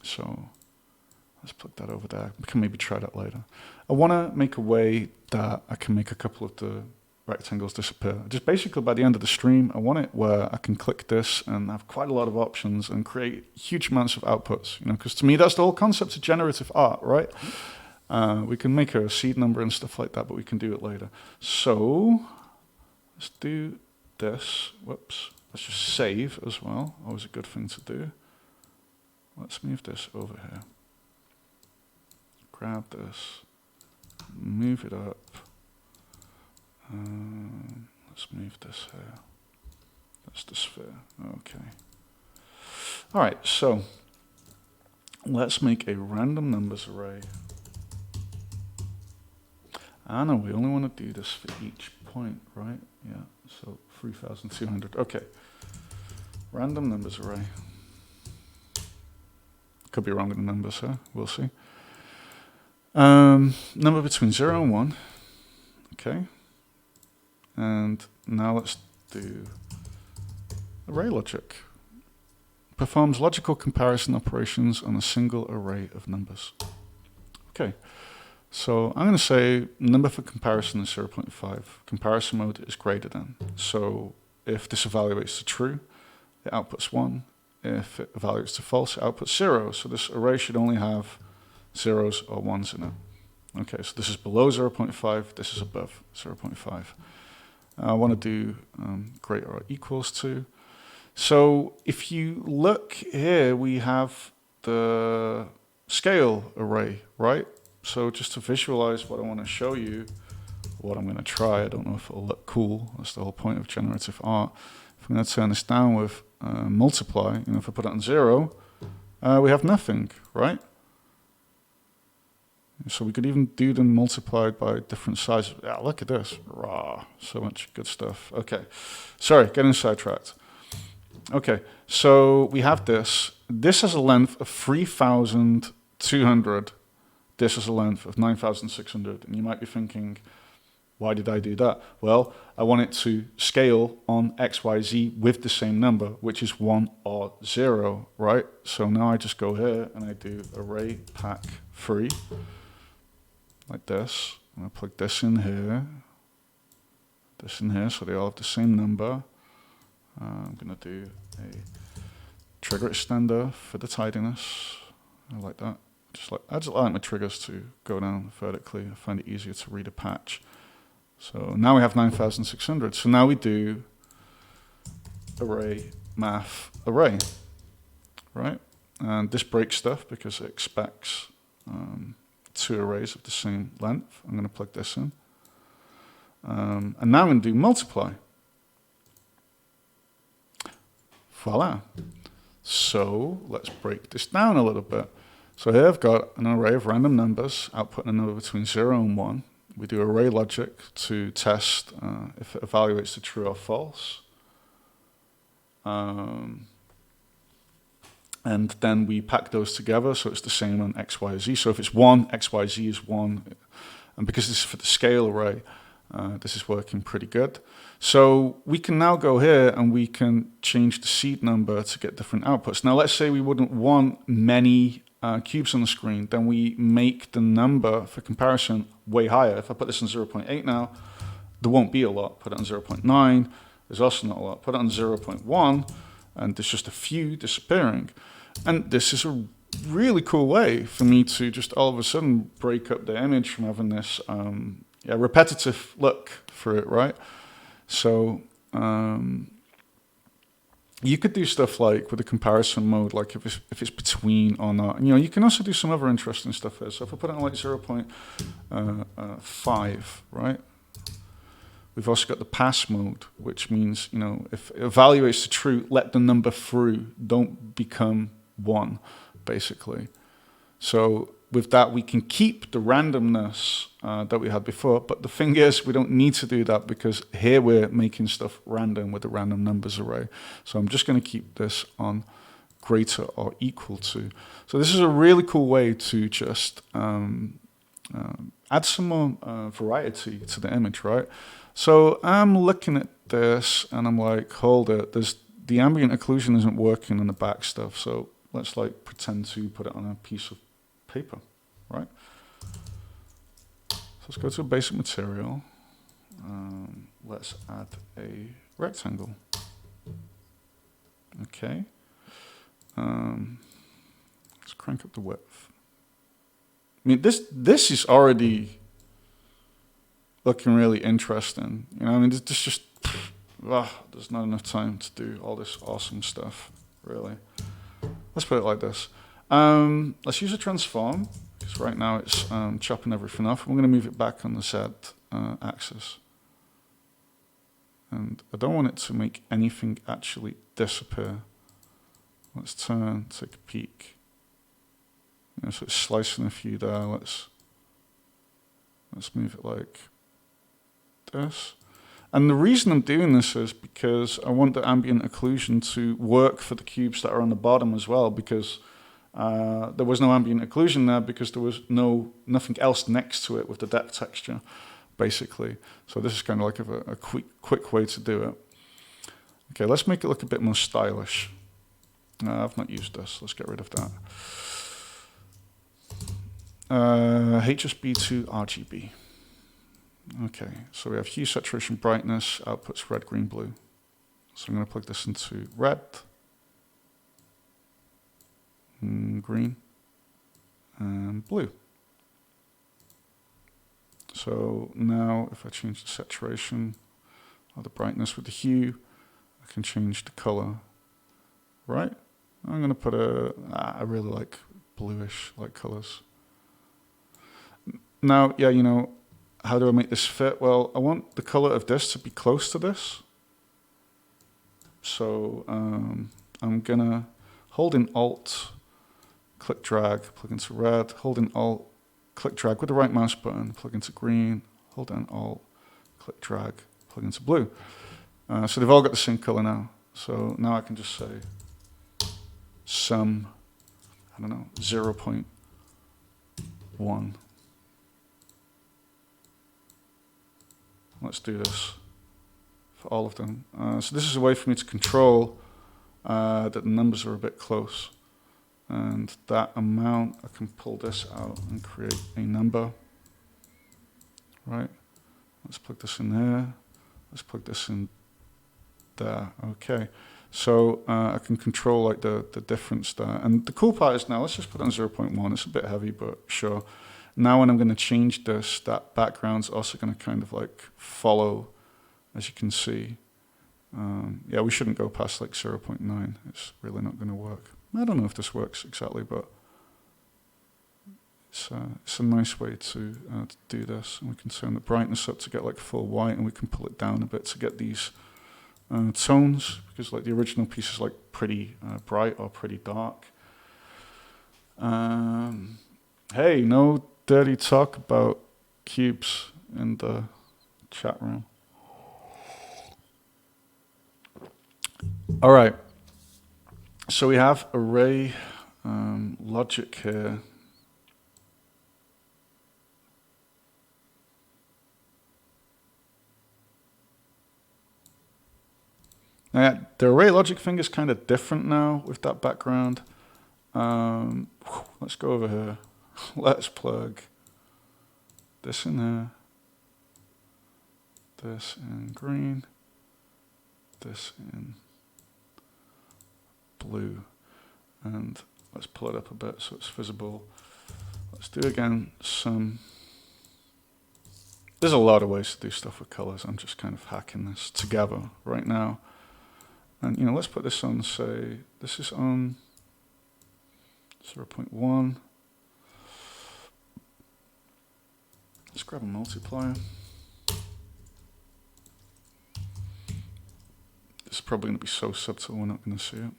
So let's put that over there. We can maybe try that later. I want to make a way that I can make a couple of the rectangles disappear. Just basically by the end of the stream, I want it where I can click this and have quite a lot of options and create huge amounts of outputs, because to me that's the whole concept of generative art, right? We can make a seed number and stuff like that, but we can do it later. So let's do this. Whoops. Let's just save as well. Always a good thing to do. Let's move this over here. Grab this. Move it up. Let's move this here. That's the sphere. Okay. All right, so let's make a random numbers array. I know we only want to do this for each point, right? Yeah, so 3,200. Okay. Random numbers array. Could be wrong with the numbers here. We'll see. Number between 0 and 1. Okay. And now let's do array logic. Performs logical comparison operations on a single array of numbers. Okay, so I'm going to say number for comparison is 0.5. Comparison mode is greater than. So if this evaluates to true, it outputs 1. If it evaluates to false, it outputs 0. So this array should only have zeros or ones in it. Okay, so this is below 0.5, this is above 0.5. I want to do greater or equals to. So if you look here, we have the scale array, right? So just to visualize what I want to show you, what I'm going to try, I don't know if it'll look cool. That's the whole point of generative art. If I'm going to turn this down with multiply, if I put it on 0, we have nothing, right? So we could even do them multiplied by different sizes. Yeah, look at this. Raw. So much good stuff. Okay. Sorry, getting sidetracked. Okay, so we have this. This has a length of 3,200. This has a length of 9,600. And you might be thinking, why did I do that? Well, I want it to scale on XYZ with the same number, which is 1 or 0, right? So now I just go here and I do array pack 3, like this. And I plug this in here, so they all have the same number. I'm going to do a trigger extender for the tidiness. I like that. I just like my triggers to go down vertically. I find it easier to read a patch. So now we have 9,600. So now we do array math array, right? And this breaks stuff because it expects 2 arrays of the same length. I'm going to plug this in. And now I'm going to do multiply. Voila. So let's break this down a little bit. So here I've got an array of random numbers, outputting a number between 0 and 1. We do array logic to test if it evaluates the true or false. And then we pack those together so it's the same on X, Y, Z. So if it's 1, X, Y, Z is 1. And because this is for the scale array, this is working pretty good. So we can now go here and we can change the seed number to get different outputs. Now let's say we wouldn't want many cubes on the screen, then we make the number for comparison way higher. If I put this on 0.8 now, there won't be a lot. Put it on 0.9, there's also not a lot. Put it on 0.1, and there's just a few disappearing. And this is a really cool way for me to just all of a sudden break up the image from having this repetitive look for it, right? So you could do stuff like with a comparison mode, like if it's between or not. And, you can also do some other interesting stuff here. So if I put it on like 0.5, right? We've also got the pass mode, which means, if it evaluates the true, let the number through, don't become 1, basically. So with that, we can keep the randomness that we had before. But the thing is, we don't need to do that because here we're making stuff random with the random numbers array. So I'm just going to keep this on greater or equal to. So this is a really cool way to just add some more variety to the image, right? So I'm looking at this and I'm like, hold it. The ambient occlusion isn't working on the back stuff. So let's pretend to put it on a piece of paper, right? So let's go to a basic material. Let's add a rectangle. Okay. Let's crank up the width. I mean, this is already looking really interesting. This just, there's not enough time to do all this awesome stuff, really. Let's put it like this. Let's use a transform, because right now it's chopping everything off. We're going to move it back on the Z axis. And I don't want it to make anything actually disappear. Let's take a peek. So it's slicing a few there. Let's move it like this. And the reason I'm doing this is because I want the ambient occlusion to work for the cubes that are on the bottom as well, because there was no ambient occlusion there because there was nothing else next to it with the depth texture, basically. So this is kind of like a quick way to do it. Okay, let's make it look a bit more stylish. I've not used this. Let's get rid of that. HSB to RGB. Okay, so we have hue, saturation, brightness, outputs red, green, blue. So I'm going to plug this into red, green, and blue. So now if I change the saturation or the brightness with the hue, I can change the color, right? I'm going to put I really like bluish like colors. Now, how do I make this fit? Well, I want the color of this to be close to this. So I'm going to hold in Alt, click drag, plug into red, hold in Alt, click drag with the right mouse button, plug into green, hold down Alt, click drag, plug into blue. So they've all got the same color now. So now I can just say sum, I don't know, 0.1. Let's do this for all of them. So this is a way for me to control that the numbers are a bit close. And that amount, I can pull this out and create a number. Right? Let's plug this in there. Let's plug this in there. Okay. So I can control like the difference there. And the cool part is now, let's just put on 0.1. It's a bit heavy, but sure. Now when I'm going to change this, that background's also going to kind of like follow, as you can see. Yeah, we shouldn't go past like 0.9. It's really not going to work. I don't know if this works exactly, but it's a nice way to do this. And we can turn the brightness up to get like full white, and we can pull it down a bit to get these tones, because like the original piece is like pretty bright or pretty dark. Hey, no dirty talk about cubes in the chat room. All right. So we have array logic here. Now, the array logic thing is kind of different now with that background. Let's go over here. Let's plug this in there. This in green. This in blue, and let's pull it up a bit so it's visible. Let's do again some. There's a lot of ways to do stuff with colors. I'm just kind of hacking this together right now. And let's put this on, say this is on 0.1. Let's grab a multiplier. This is probably going to be so subtle we're not going to see it.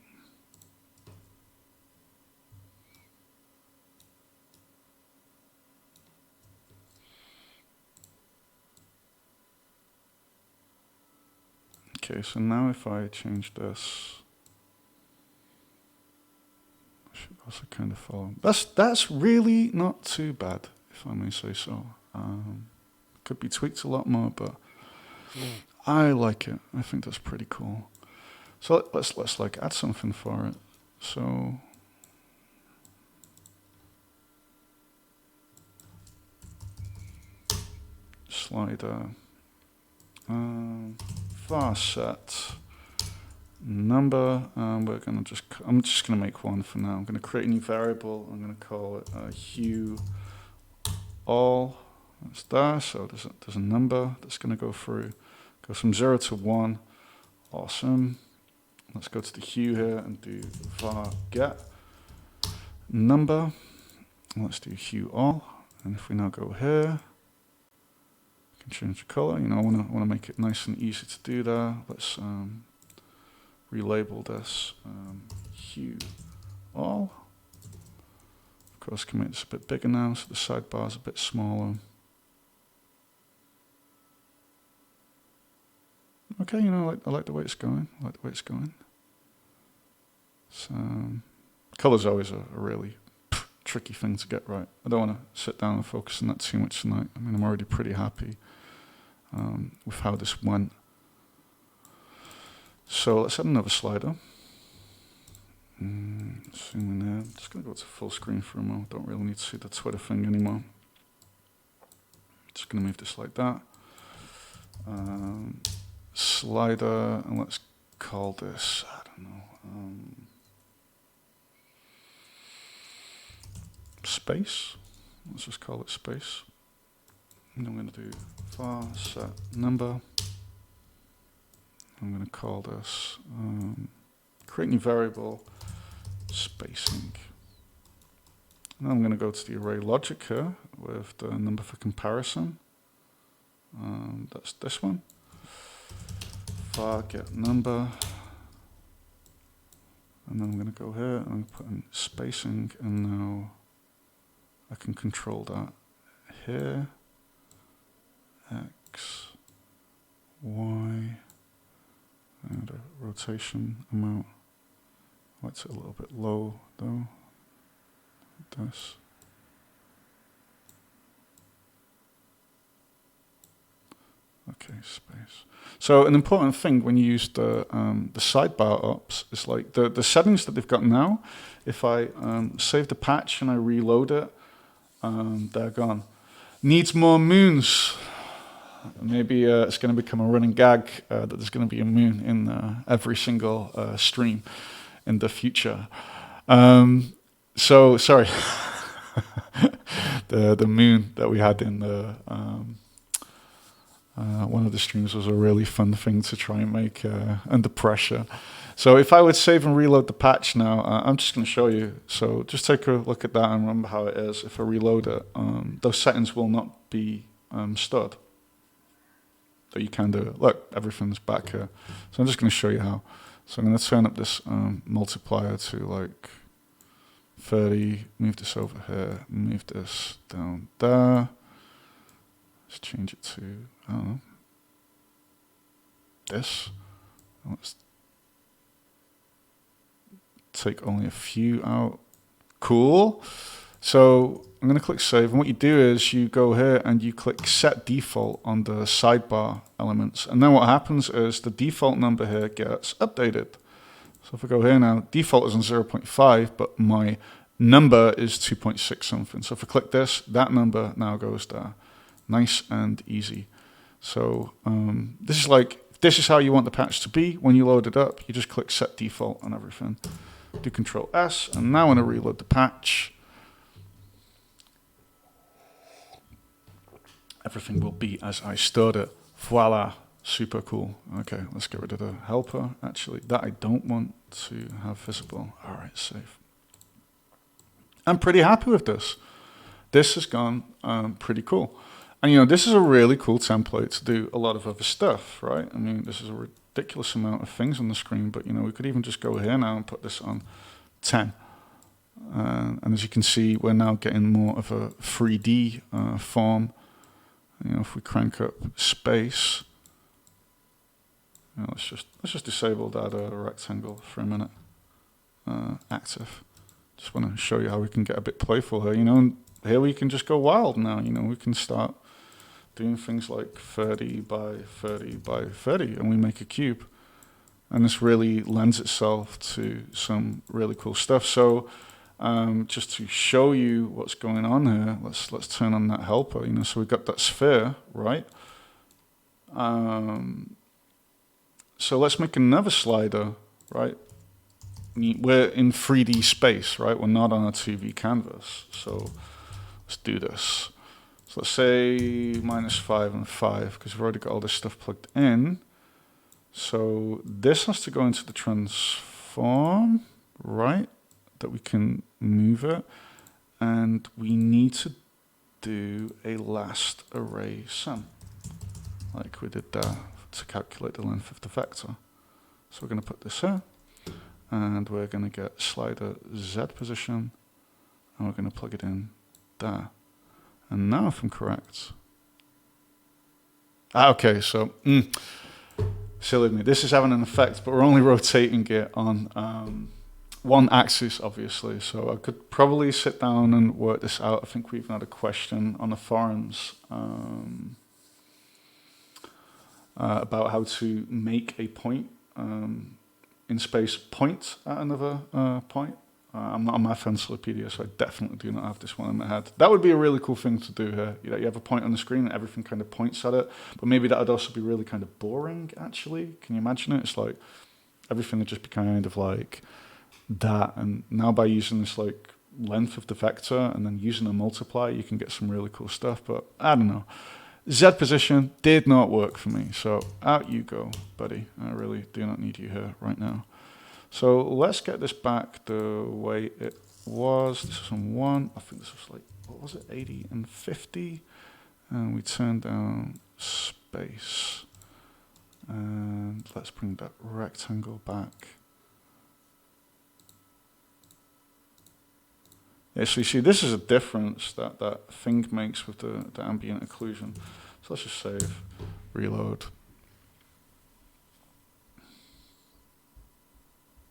Okay, so now if I change this, I should also kind of follow. That's really not too bad, if I may say so. Could be tweaked a lot more, but I like it. I think that's pretty cool. So let's like add something for it. So slider. Var set number. I'm just gonna make one for now. I'm gonna create a new variable. I'm gonna call it hue all. That's there. So there's a number that's gonna go through. Goes from 0 to 1. Awesome. Let's go to the hue here and do var get number. Let's do hue all. And if we now go here, change the color. I want to make it nice and easy to do that. Let's relabel this hue all. Of course, can make this a bit bigger now, so the sidebar is a bit smaller. Okay, I like the way it's going. So, color's always a really tricky thing to get right. I don't want to sit down and focus on that too much tonight. I mean, I'm already pretty happy with how this went. So let's add another slider. Zoom in there. I'm just going to go to full screen for a moment. Don't really need to see the Twitter thing anymore. Just going to move this like that. Slider, and let's call this, I don't know, space. Let's just call it space. And I'm going to do var set number. I'm going to call this create new variable spacing. And I'm going to go to the array logic here with the number for comparison. That's this one. Var get number. And then I'm going to go here and put in spacing, and now I can control that here, X, Y, and a rotation amount. Let's it a little bit low though. This. Okay, space. So an important thing when you use the sidebar ops is like the settings that they've got now. If I save the patch and I reload it, they're gone. Needs more moons. Maybe it's going to become a running gag that there's going to be a moon in every single stream in the future. So sorry, the moon that we had in the one of the streams was a really fun thing to try and make under pressure. So if I would save and reload the patch now, I'm just going to show you. So just take a look at that and remember how it is. If I reload it, those settings will not be stored. So you can do it. Look, everything's back here. So I'm just going to show you how. So I'm going to turn up this multiplier to like 30, move this over here, move this down there. Let's change it to, I don't know, this. Let's take only a few out. Cool. So I'm going to click save. And what you do is you go here and you click set default on the sidebar elements. And then what happens is the default number here gets updated. So if I go here now, default is on 0.5, but my number is 2.6 something. So if I click this, that number now goes there. Nice and easy. So this is how you want the patch to be. When you load it up, you just click set default on everything. Do Control S, and now when I reload the patch, everything will be as I stored it. Voila, super cool. Okay, let's get rid of the helper. Actually, that I don't want to have visible. All right, save. I'm pretty happy with this. This has gone pretty cool. And, you know, this is a really cool template to do a lot of other stuff, right? I mean, this is a ridiculous amount of things on the screen, but, you know, we could even just go here now and put this on 10. And as you can see, we're now getting more of a 3D form. You know, if we crank up space, you know, let's just disable that rectangle for a minute. Active. Just want to show you how we can get a bit playful here. You know, and here we can just go wild now. You know, we can start doing things like 30 by 30 by 30, and we make a cube. And this really lends itself to some really cool stuff. So just to show you what's going on here, let's turn on that helper. You know, so we've got that sphere, right? So let's make another slider, right? We're in 3D space, right? We're not on a 2D canvas. So let's do this. So let's say -5 and 5, because we've already got all this stuff plugged in. So this has to go into the transform, right? That we can move it. And we need to do a last array sum, like we did there to calculate the length of the vector. So we're going to put this here. And we're going to get slider Z position. And we're going to plug it in there. And now if I'm correct. Okay, so silly of me. This is having an effect, but we're only rotating it on one axis, obviously. So I could probably sit down and work this out. I think we even had a question on the forums about how to make a point in space point at another point. I'm not on my Fencelopedia, so I definitely do not have this one in my head. That would be a really cool thing to do here. You know, you have a point on the screen and everything kind of points at it, but maybe that would also be really kind of boring, actually. Can you imagine it? It's like everything would just be kind of like that, and now by using this like length of the vector and then using a multiplier, you can get some really cool stuff, but I don't know. Z position did not work for me, so out you go, buddy. I really do not need you here right now. So let's get this back the way it was. This is on 1. I think this was like, what was it, 80 and 50? And we turn down space. And let's bring that rectangle back. Yeah, so you see, this is a difference that that thing makes with the ambient occlusion. So let's just save, reload.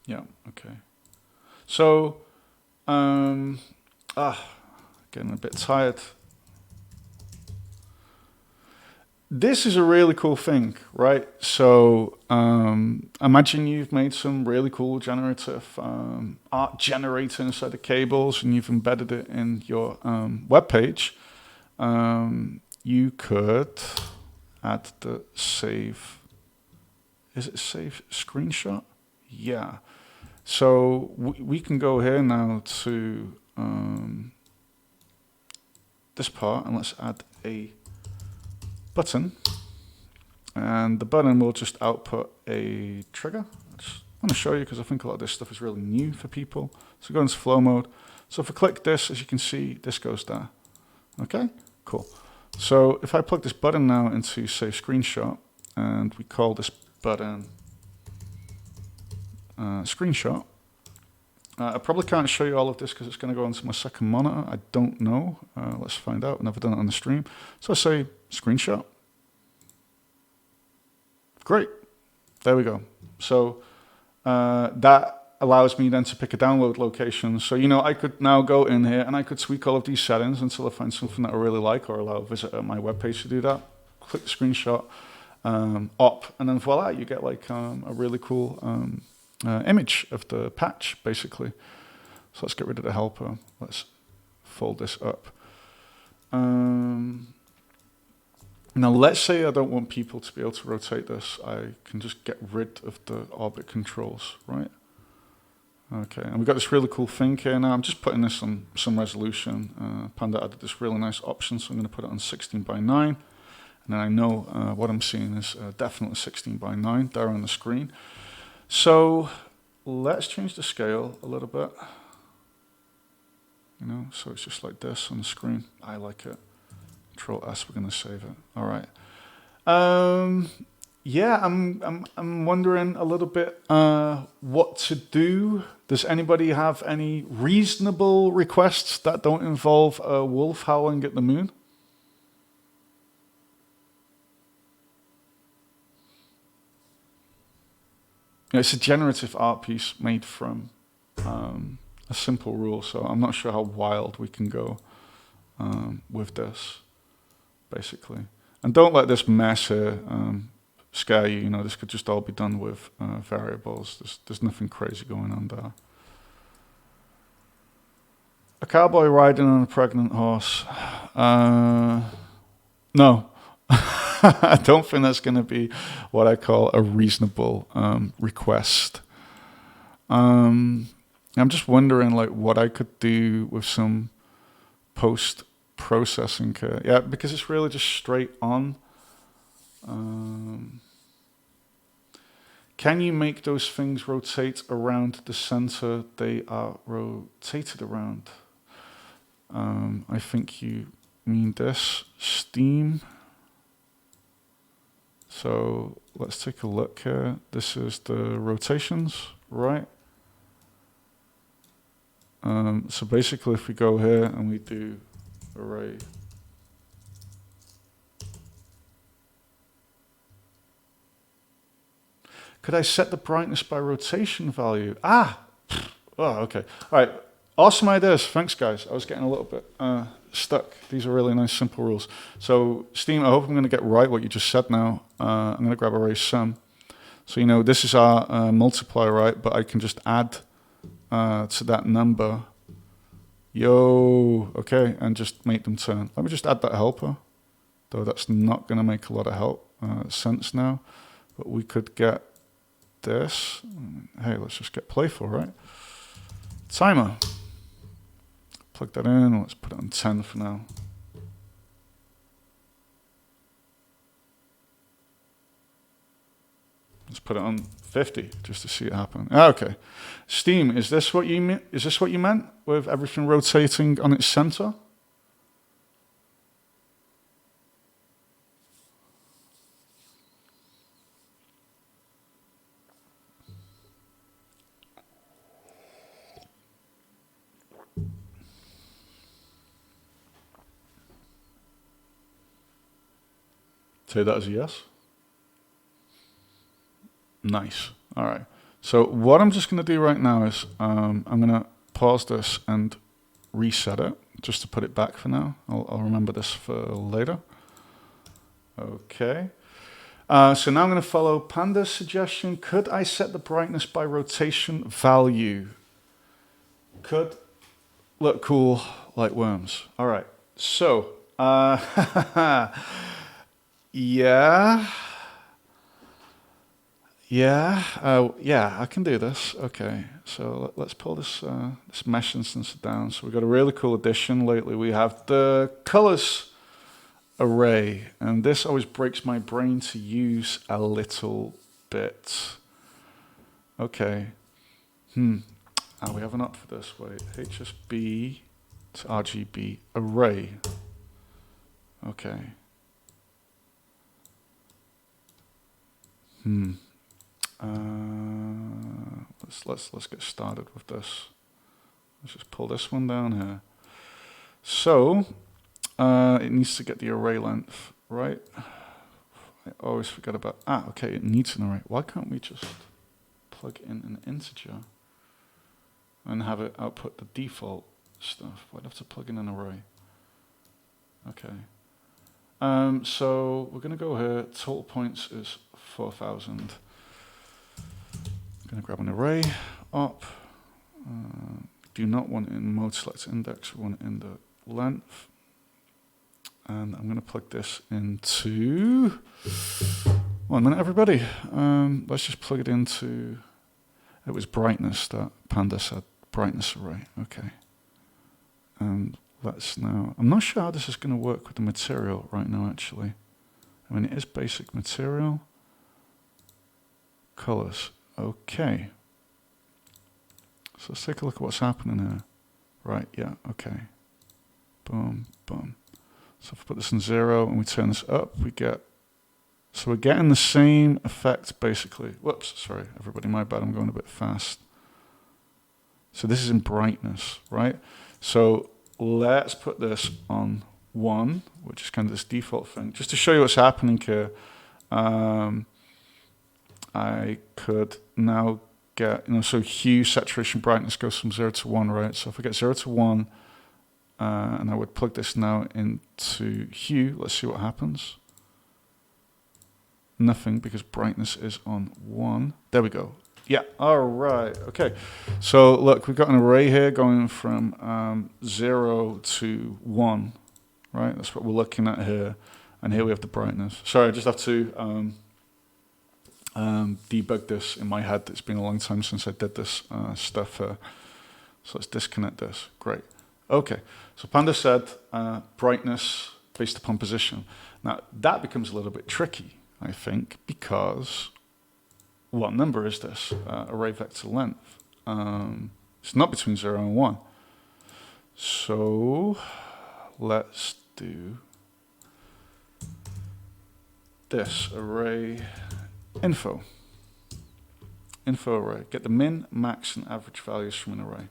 Yeah, okay. So, getting a bit tired. This is a really cool thing, right? So imagine you've made some really cool generative art generator inside the cables and you've embedded it in your web page. You could add the save. Is it save screenshot? Yeah. So we can go here now to this part and let's add a button, and the button will just output a trigger. I just want to show you because I think a lot of this stuff is really new for people. So go into flow mode. So if I click this, as you can see, this goes there. Okay, cool. So if I plug this button now into save screenshot, and we call this button screenshot, I probably can't show you all of this because it's going to go onto my second monitor. I don't know. Let's find out. I've never done it on the stream. So I say screenshot. Great. There we go. So that allows me then to pick a download location. So, you know, I could now go in here and I could tweak all of these settings until I find something that I really like or allow a visitor at my webpage to do that. Click the screenshot, up, and then voila, you get like a really cool image of the patch, basically. So let's get rid of the helper. Let's fold this up. Now let's say I don't want people to be able to rotate this. I can just get rid of the orbit controls, right? Okay, and we've got this really cool thing here now. I'm just putting this on some resolution. Panda added this really nice option, so I'm going to put it on 16 by 9. And then I know what I'm seeing is definitely 16 by 9 there on the screen. So let's change the scale a little bit. You know, so it's just like this on the screen. I like it. Control S, we're going to save it. All right. Yeah, I'm wondering a little bit what to do. Does anybody have any reasonable requests that don't involve a wolf howling at the moon? It's a generative art piece made from a simple rule, so I'm not sure how wild we can go with this, basically. And don't let this mess here scare you. You know, this could just all be done with variables. There's nothing crazy going on there. A cowboy riding on a pregnant horse. No. I don't think that's going to be what I call a reasonable request. I'm just wondering, like, what I could do with some post-processing here. Yeah, because it's really just straight on. Can you make those things rotate around the center they are rotated around? I think you mean this. Steam. So let's take a look here. This is the rotations, right? So basically if we go here and we do array, could I set the brightness by rotation value? Oh, okay. All right, awesome ideas. Thanks, guys. I was getting a little bit stuck. These are really nice, simple rules. So Steam, I hope I'm going to get right what you just said now. I'm going to grab array sum. So, you know, this is our multiplier, right? But I can just add to that number. Yo, okay, and just make them turn. Let me just add that helper, though that's not going to make a lot of sense now. But we could get this. Hey, let's just get playful, right? Timer. Plug that in. Let's put it on 10 for now. Let's put it on 50 just to see it happen. Okay. Steam, is this what you meant? Is this what you meant with everything rotating on its center? Say that as a yes. Nice. All right. So what I'm just going to do right now is I'm going to pause this and reset it just to put it back for now. I'll remember this for later. Okay. So now I'm going to follow Panda's suggestion. Could I set the brightness by rotation value? Could look cool like worms. All right. So, yeah. Yeah, I can do this. Okay, so let's pull this this mesh instance down. So we've got a really cool addition lately. We have the colors array, and this always breaks my brain to use a little bit. Okay. We have an up for this. Wait, HSB to RGB array. Okay. Let's get started with this. Let's just pull this one down here. So it needs to get the array length, right? I always forget about, okay, it needs an array. Why can't we just plug in an integer and have it output the default stuff? Why'd I have to plug in an array? Okay. So we're gonna go here, total points is 4,000. I'm going to grab an array up. Do not want it in mode select index, we want it in the length. And I'm going to plug this into, 1 minute everybody. Let's just plug it into, it was brightness that Panda said, brightness array, okay. And let's now, I'm not sure how this is going to work with the material right now actually. I mean it is basic material, colors. Okay, so let's take a look at what's happening here. Right, yeah, okay. Boom, boom. So if we put this in 0 and we turn this up, we get, so we're getting the same effect basically. Whoops, sorry everybody, my bad, I'm going a bit fast. So this is in brightness, right? So let's put this on 1, which is kind of this default thing. Just to show you what's happening here, I could now get, so hue, saturation, brightness goes from 0 to 1, right? So if I get 0 to 1, and I would plug this now into hue, let's see what happens. Nothing, because brightness is on 1. There we go. Yeah, all right, okay. So look, we've got an array here going from 0 to 1, right? That's what we're looking at here. And here we have the brightness. Sorry, I just have to debug this in my head. It's been a long time since I did this stuff. So let's disconnect this. Great. Okay. So Panda said brightness based upon position. Now that becomes a little bit tricky, I think, because what number is this array vector length? It's not between 0 and 1. So let's do this array info array. Get the min, max, and average values from an array.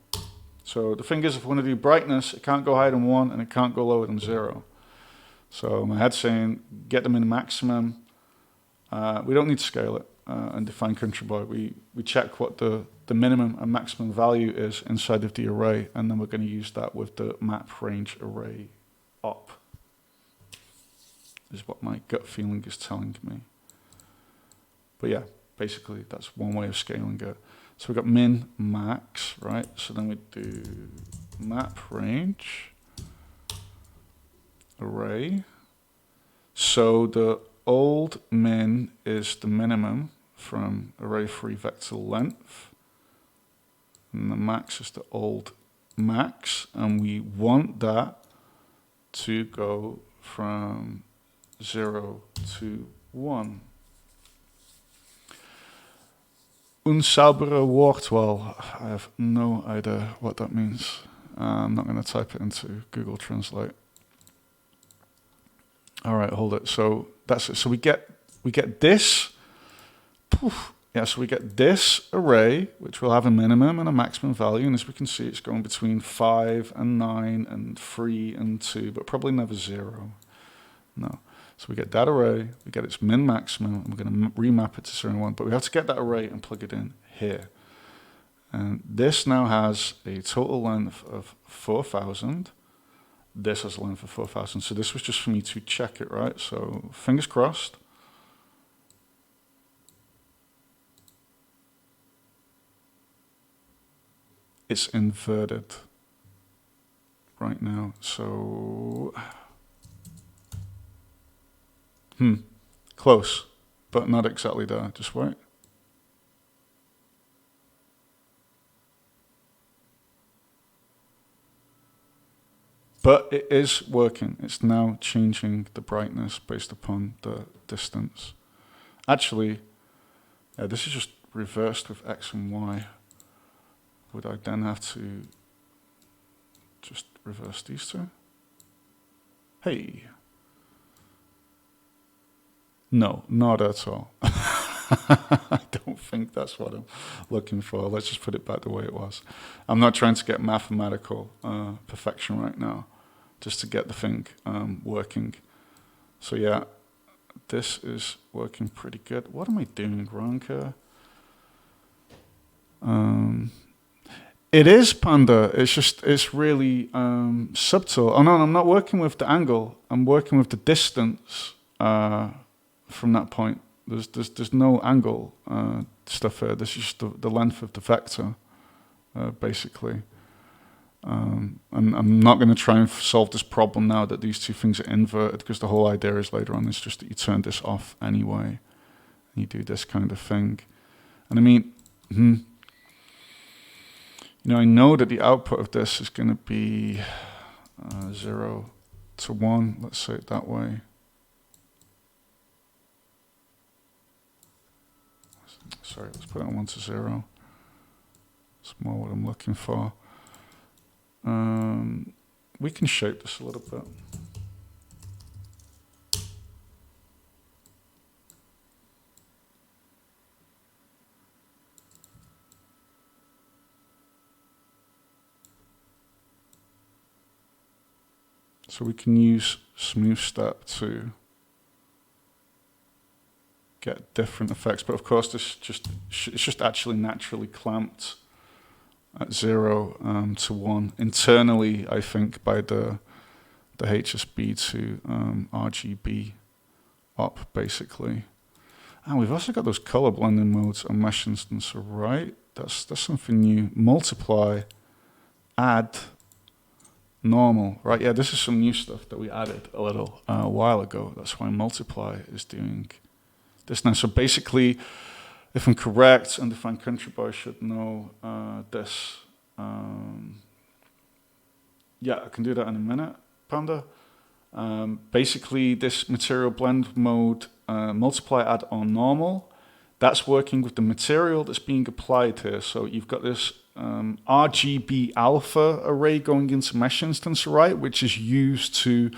So the thing is, if we want to do brightness, it can't go higher than 1 and it can't go lower than 0. So my head's saying get the min and maximum. We don't need to scale it and define country boy. We check what the minimum and maximum value is inside of the array, and then we're going to use that with the map range array op. Is what my gut feeling is telling me. But yeah, basically that's one way of scaling it. So we've got min, max, right? So then we do map range array. So the old min is the minimum from array free vector length. And the max is the old max. And we want that to go from 0 to 1. Unsaubere Wortwahl. I have no idea what that means. I'm not going to type it into Google Translate. All right, hold it. So that's it. So we get this. Poof. Yeah, so we get this array, which will have a minimum and a maximum value. And as we can see, it's going between 5 and 9 and 3 and 2, but probably never 0. No. So we get that array, we get its min maximum, and we're going to remap it to 0 and 1. But we have to get that array and plug it in here. And this now has a total length of 4,000. This has a length of 4,000. So this was just for me to check it, right? So fingers crossed. It's inverted right now. So, close, but not exactly there. Just wait. But it is working. It's now changing the brightness based upon the distance. Actually, this is just reversed with X and Y. Would I then have to just reverse these two? Hey. No, not at all. I don't think that's what I'm looking for. Let's just put it back the way it was. I'm not trying to get mathematical perfection right now, just to get the thing working. So yeah, this is working pretty good. What am I doing wrong here? It is Panda. It's really subtle. Oh no, I'm not working with the angle. I'm working with the distance from that point. There's no angle stuff here. This is just the length of the vector, basically. And I'm not going to try and solve this problem now that these two things are inverted, because the whole idea is later on is just that you turn this off anyway, and you do this kind of thing. And I mean, I know that the output of this is going to be 0 to 1. Let's say it that way. Sorry, let's put it on 1 to 0. It's more what I'm looking for. We can shape this a little bit. So we can use smooth step to get different effects, but of course it's just actually naturally clamped at 0 to 1 internally, I think, by the HSB to RGB up, basically. And we've also got those color blending modes on mesh instance, right? That's something new. Multiply, add, normal, right? Yeah, this is some new stuff that we added a little while ago. That's why multiply is doing this now. So basically, if I'm correct, undefined country bar should know this. Yeah, I can do that in a minute, Panda. Basically, this material blend mode, multiply, add, on normal, that's working with the material that's being applied here. So you've got this RGB alpha array going into mesh instance, right, which is used to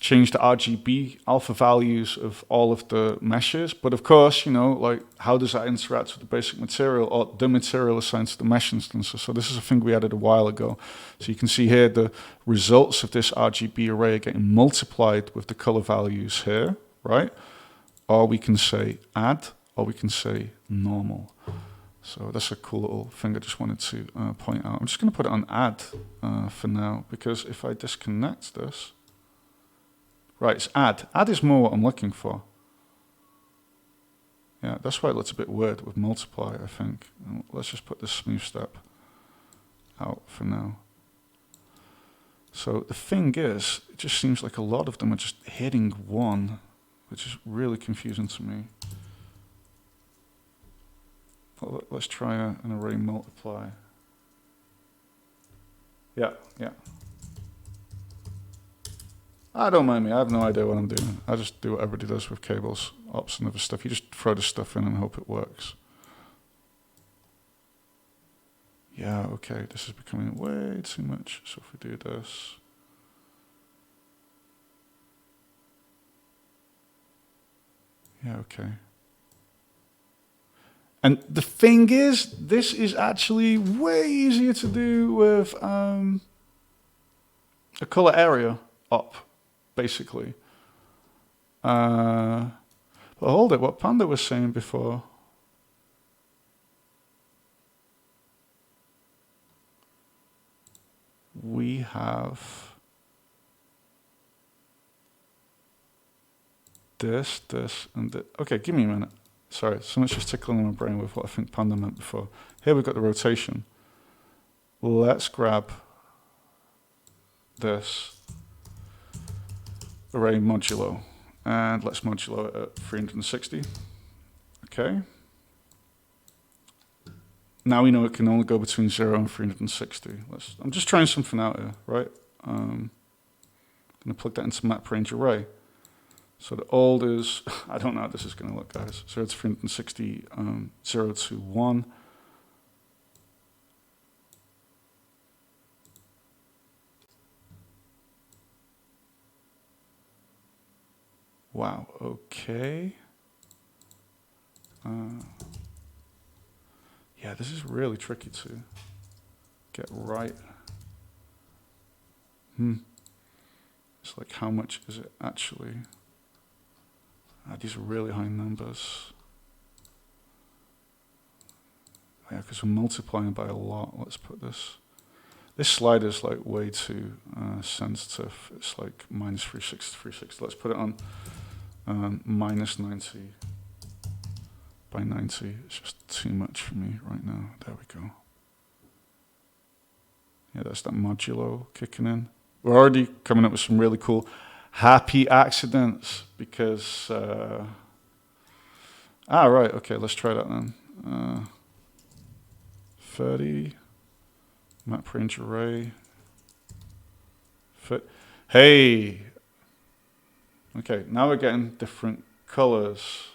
change the RGB alpha values of all of the meshes. But of course, like, how does that interact with the basic material, or the material assigned to the mesh instances? So this is a thing we added a while ago. So you can see here the results of this RGB array are getting multiplied with the color values here, right? Or we can say add, or we can say normal. So that's a cool little thing I just wanted to point out. I'm just going to put it on add for now, because if I disconnect this, right, it's add. Add is more what I'm looking for. Yeah, that's why it looks a bit weird with multiply, I think. Let's just put this smooth step out for now. So the thing is, it just seems like a lot of them are just hitting 1, which is really confusing to me. Let's try an array multiply. Yeah. Don't mind me, I have no idea what I'm doing. I just do what everybody does with cables, ops and other stuff. You just throw this stuff in and hope it works. Yeah, okay, this is becoming way too much. So if we do this. Yeah, okay. And the thing is, this is actually way easier to do with a color area up, basically. But hold it, what Panda was saying before. We have this, and this. Okay, give me a minute. Sorry, something's just tickling in my brain with what I think Panda meant before. Here we've got the rotation. Let's grab this array modulo, and let's modulo it at 360. Okay. Now we know it can only go between 0 and 360. I'm just trying something out here, right? I'm going to plug that into map range array. So the old is, I don't know how this is going to look, guys. 0 to 360, 0 to 1. Wow, okay. Yeah, this is really tricky to get right. It's like, how much is it actually? These are really high numbers. Yeah, because we're multiplying by a lot. Let's put this. This slider is like way too sensitive. It's like minus 360, 360. Let's put it on minus 90 by 90. It's just too much for me right now. There we go. Yeah, that's that modulo kicking in. We're already coming up with some really cool happy accidents because... right, okay, let's try that then. 30, map range array, fit. Hey! Okay, now we're getting different colors.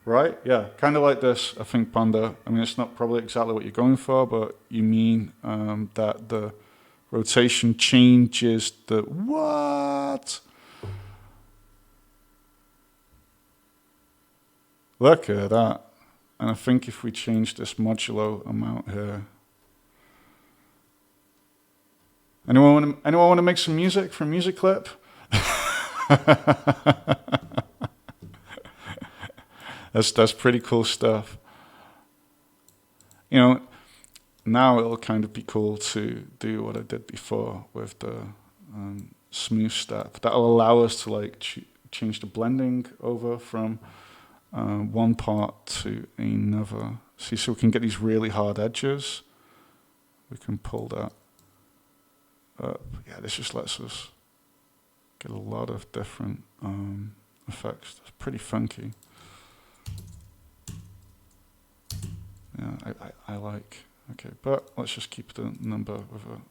Right? Yeah, kind of like this, I think, Panda. I mean, it's not probably exactly what you're going for, but you mean that the rotation changes the... What? Look at that. And I think if we change this modulo amount here... Anyone want to make some music for a music clip? That's pretty cool stuff. You know, now it'll kind of be cool to do what I did before with the smooth step. That'll allow us to like change the blending over from one part to another. See, so we can get these really hard edges. We can pull that up. Yeah, this just lets us get a lot of different effects. It's pretty funky. Yeah, I like. Okay, but let's just keep the number with a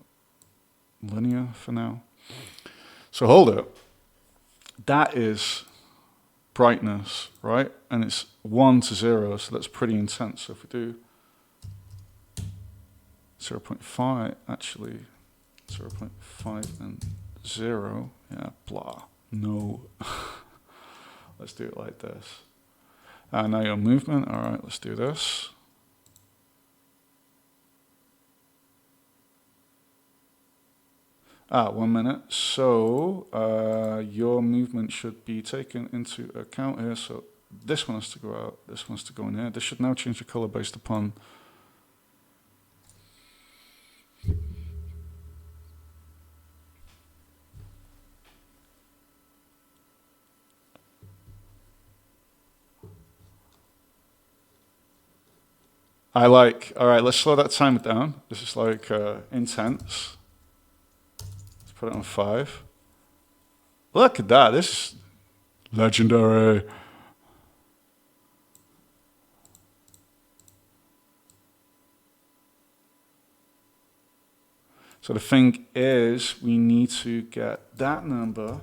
linear for now. So hold it. That is brightness, right? And it's 1 to 0, so that's pretty intense. So if we do 0.5, actually 0.5 and 0, yeah, blah, no. Let's do it like this. Now your movement, all right, let's do this. 1 minute. So your movement should be taken into account here. So this one has to go out, this one has to go in here. This should now change the color based upon all right, let's slow that timer down. This is like intense. Let's put it on 5. Look at that, this is legendary. So the thing is, we need to get that number,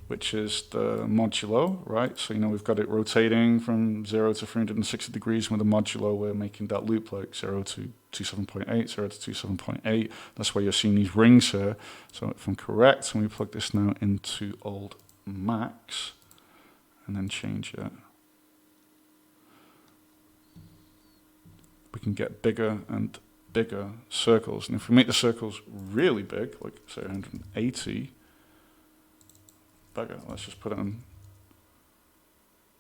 which is the modulo, right? So, you know, we've got it rotating from 0 to 360 degrees. With the modulo, we're making that loop like 0 to 27.8, 0 to 27.8. That's why you're seeing these rings here. So if I'm correct, and we plug this now into old max, and then change it, we can get bigger and bigger circles. And if we make the circles really big, like say 180, bugger, let's just put it on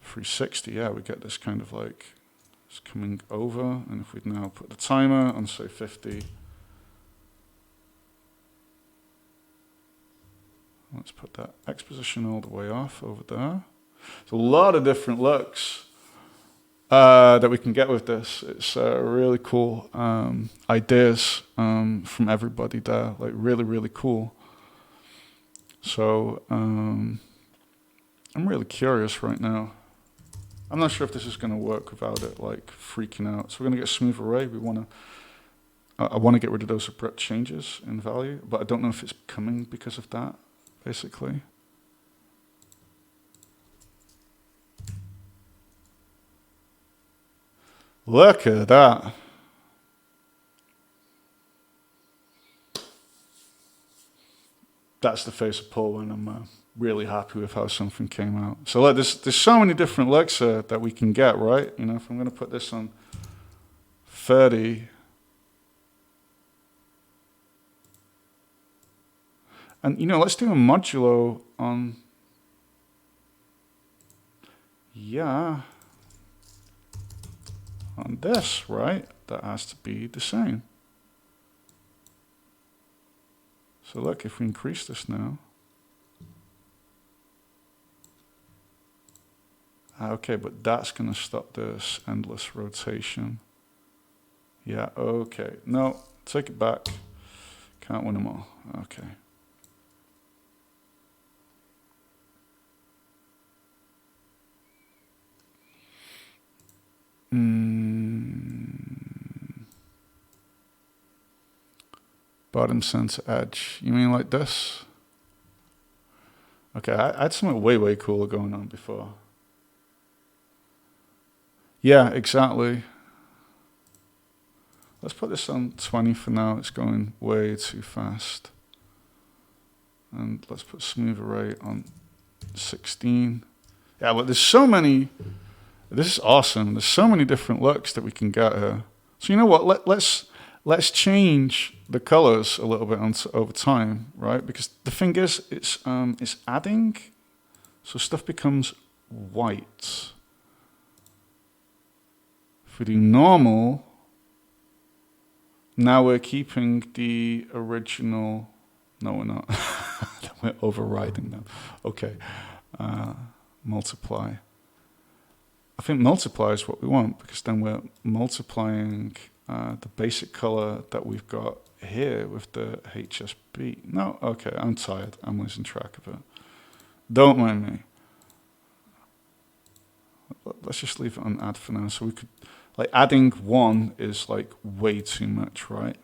360. Yeah, we get this kind of like, it's coming over. And if we now put the timer on, say, 50, let's put that X position all the way off over there. There's a lot of different looks that we can get with this. It's really cool ideas from everybody there, like really, really cool. So I'm really curious right now. I'm not sure if this is going to work without it like freaking out. So we're going to get a smooth array. We want to. I want to get rid of those abrupt changes in value, but I don't know if it's coming because of that, basically. Look at that. That's the face of Paul when I'm really happy with how something came out. So look, there's so many different looks that we can get, right? You know, if I'm going to put this on 30, and you know, let's do a modulo on, yeah, on this, right? That has to be the same. So look, if we increase this now. Okay, but that's going to stop this endless rotation. Yeah, okay. No, take it back. Can't win them all. Okay. Bottom center edge. You mean like this? Okay, I had something way, way cooler going on before. Yeah, exactly. Let's put this on 20 for now. It's going way too fast. And let's put smooth array on 16. Yeah, but there's so many. This is awesome. There's so many different looks that we can get here. So you know what? Let's change the colors a little bit over time, right? Because the thing is, it's adding, so stuff becomes white. If we do normal, now we're keeping the original. No, we're not. We're overriding them. Okay, multiply. I think multiply is what we want, because then we're multiplying the basic color that we've got here with the HSB. No, okay, I'm tired. I'm losing track of it. Don't mind me. Let's just leave it on add for now. So we could, like, adding one is like way too much, right?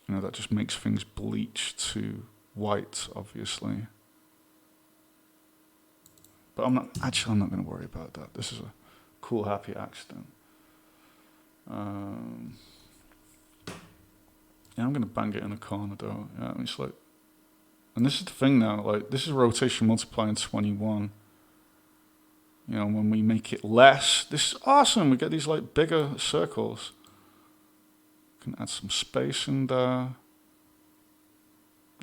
You know, that just makes things bleach to white, obviously. But I'm not going to worry about that. This is a cool, happy accident. Yeah, I'm going to bang it in the corner though. Yeah, it's like, and this is the thing now, like, this is rotation multiplying 21. You know, when we make it less, this is awesome. We get these like bigger circles. Can add some space in there.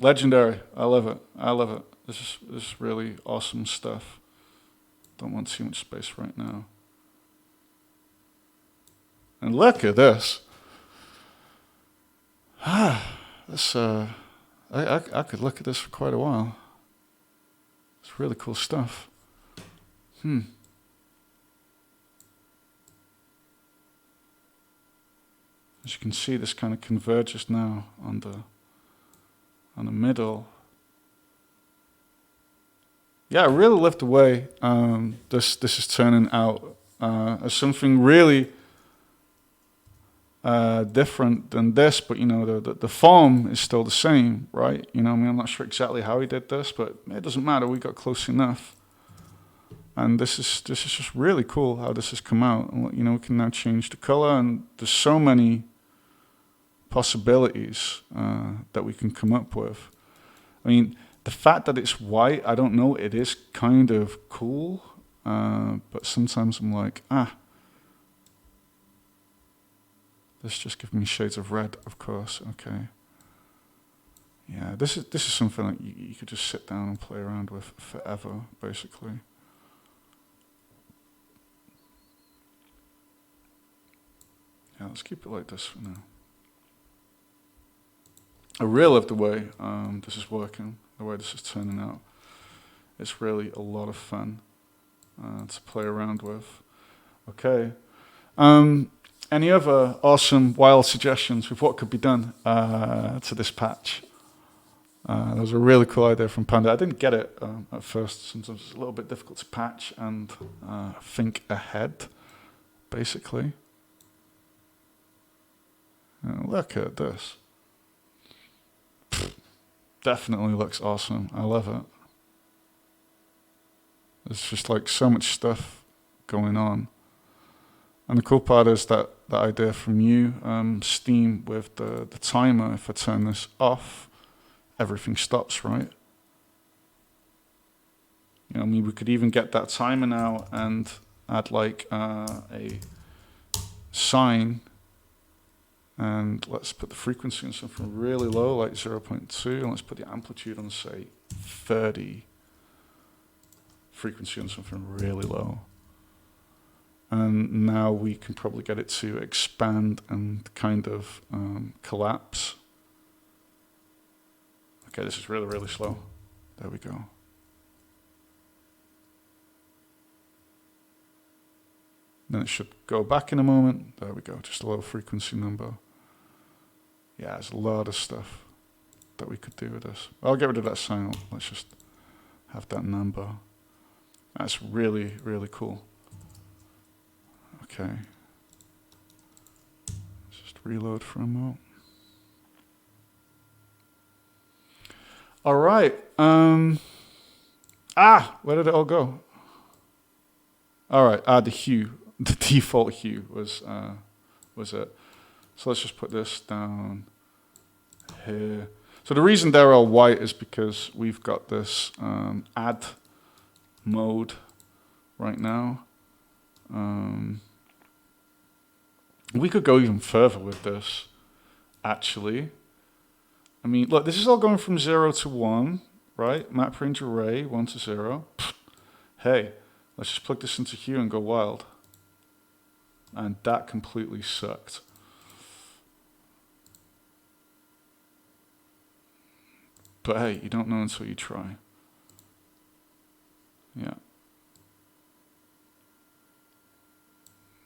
Legendary. I love it. I love it. This is really awesome stuff. Don't want too much space right now. And look at this. This I could look at this for quite a while. It's really cool stuff. As you can see, this kind of converges now on the middle. Yeah, I really love the way this is turning out as something really different than this, but you know, the form is still the same, right? You know, I mean, I'm not sure exactly how he did this, but it doesn't matter. We got close enough, and this is just really cool how this has come out. And you know, we can now change the color, and there's so many possibilities that we can come up with. I mean, the fact that it's white, I don't know, it is kind of cool, but sometimes I'm like, this just gives me shades of red, of course, okay. Yeah, this is something that you could just sit down and play around with forever, basically. Yeah, let's keep it like this for now. I really love the way this is working, the way this is turning out. It's really a lot of fun to play around with. Okay. Any other awesome, wild suggestions with what could be done to this patch? That was a really cool idea from Panda. I didn't get it at first. Sometimes it's a little bit difficult to patch and think ahead, basically. Look at this. Definitely looks awesome. I love it. There's just like so much stuff going on. And the cool part is that idea from you, Steam, with the timer, if I turn this off, everything stops, right? You know, I mean, we could even get that timer now and add like a sign, and let's put the frequency on something really low, like 0.2, and let's put the amplitude on, say, 30. Frequency on something really low. And now we can probably get it to expand and kind of collapse. Okay, this is really, really slow. There we go. Then it should go back in a moment. There we go, just a low frequency number. Yeah, there's a lot of stuff that we could do with this. I'll get rid of that sign. Let's just have that number. That's really, really cool. Okay. Let's just reload for a moment. All right. Where did it all go? All right. The hue, the default hue was it. So let's just put this down here. So the reason they're all white is because we've got this add mode right now. We could go even further with this, actually. I mean, look, this is all going from 0 to 1, right? Map range array, 1 to 0. Hey, let's just plug this into hue and go wild. And that completely sucked. But hey, you don't know until you try. Yeah.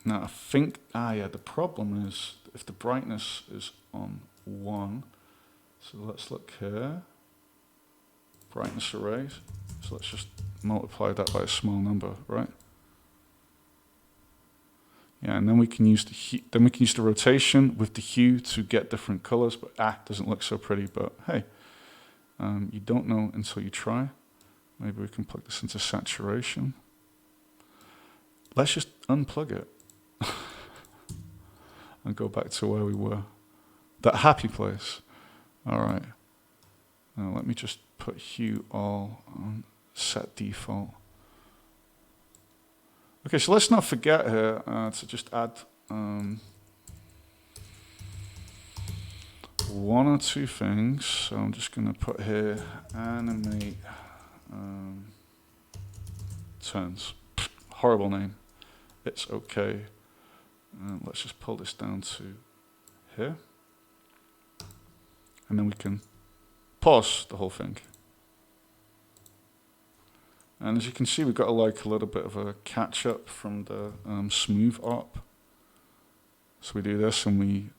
Now I think, the problem is if the brightness is on 1, so let's look here, brightness arrays, so let's just multiply that by a small number, right? Yeah, and then we can use the hue, then we can use the rotation with the hue to get different colors, but doesn't look so pretty, but hey, you don't know until you try. Maybe we can plug this into saturation. Let's just unplug it. And go back to where we were. That happy place. All right. Now let me just put hue all on set default. Okay, so let's not forget here to just add one or two things. So I'm just going to put here animate turns. Horrible name. It's okay. Let's just pull this down to here. And then we can pause the whole thing. And as you can see, we've got a little bit of a catch up from the smooth op. So we do this and we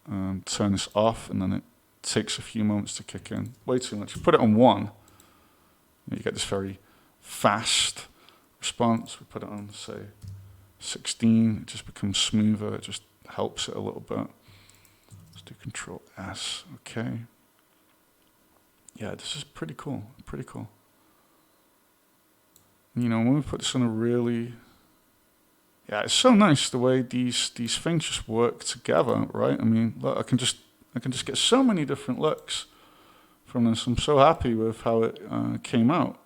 turn this off, and then it takes a few moments to kick in. Way too much. Put it on 1. You get this very fast response. We put it on, say, 16, it just becomes smoother, it just helps it a little bit. Let's do Control S, okay. Yeah, this is pretty cool, pretty cool. You know, when we put this on a really, yeah, it's so nice the way these things just work together, right? I mean, look, I can just get so many different looks from this. I'm so happy with how it came out.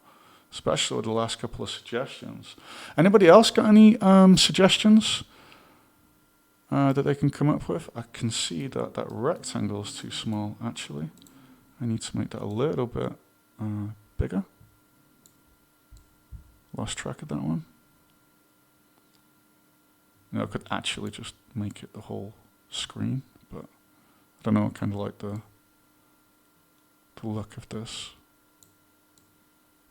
Especially with the last couple of suggestions. Anybody else got any suggestions that they can come up with? I can see that rectangle is too small, actually. I need to make that a little bit bigger. Lost track of that one. You know, I could actually just make it the whole screen, but I don't know, I kind of like the look of this.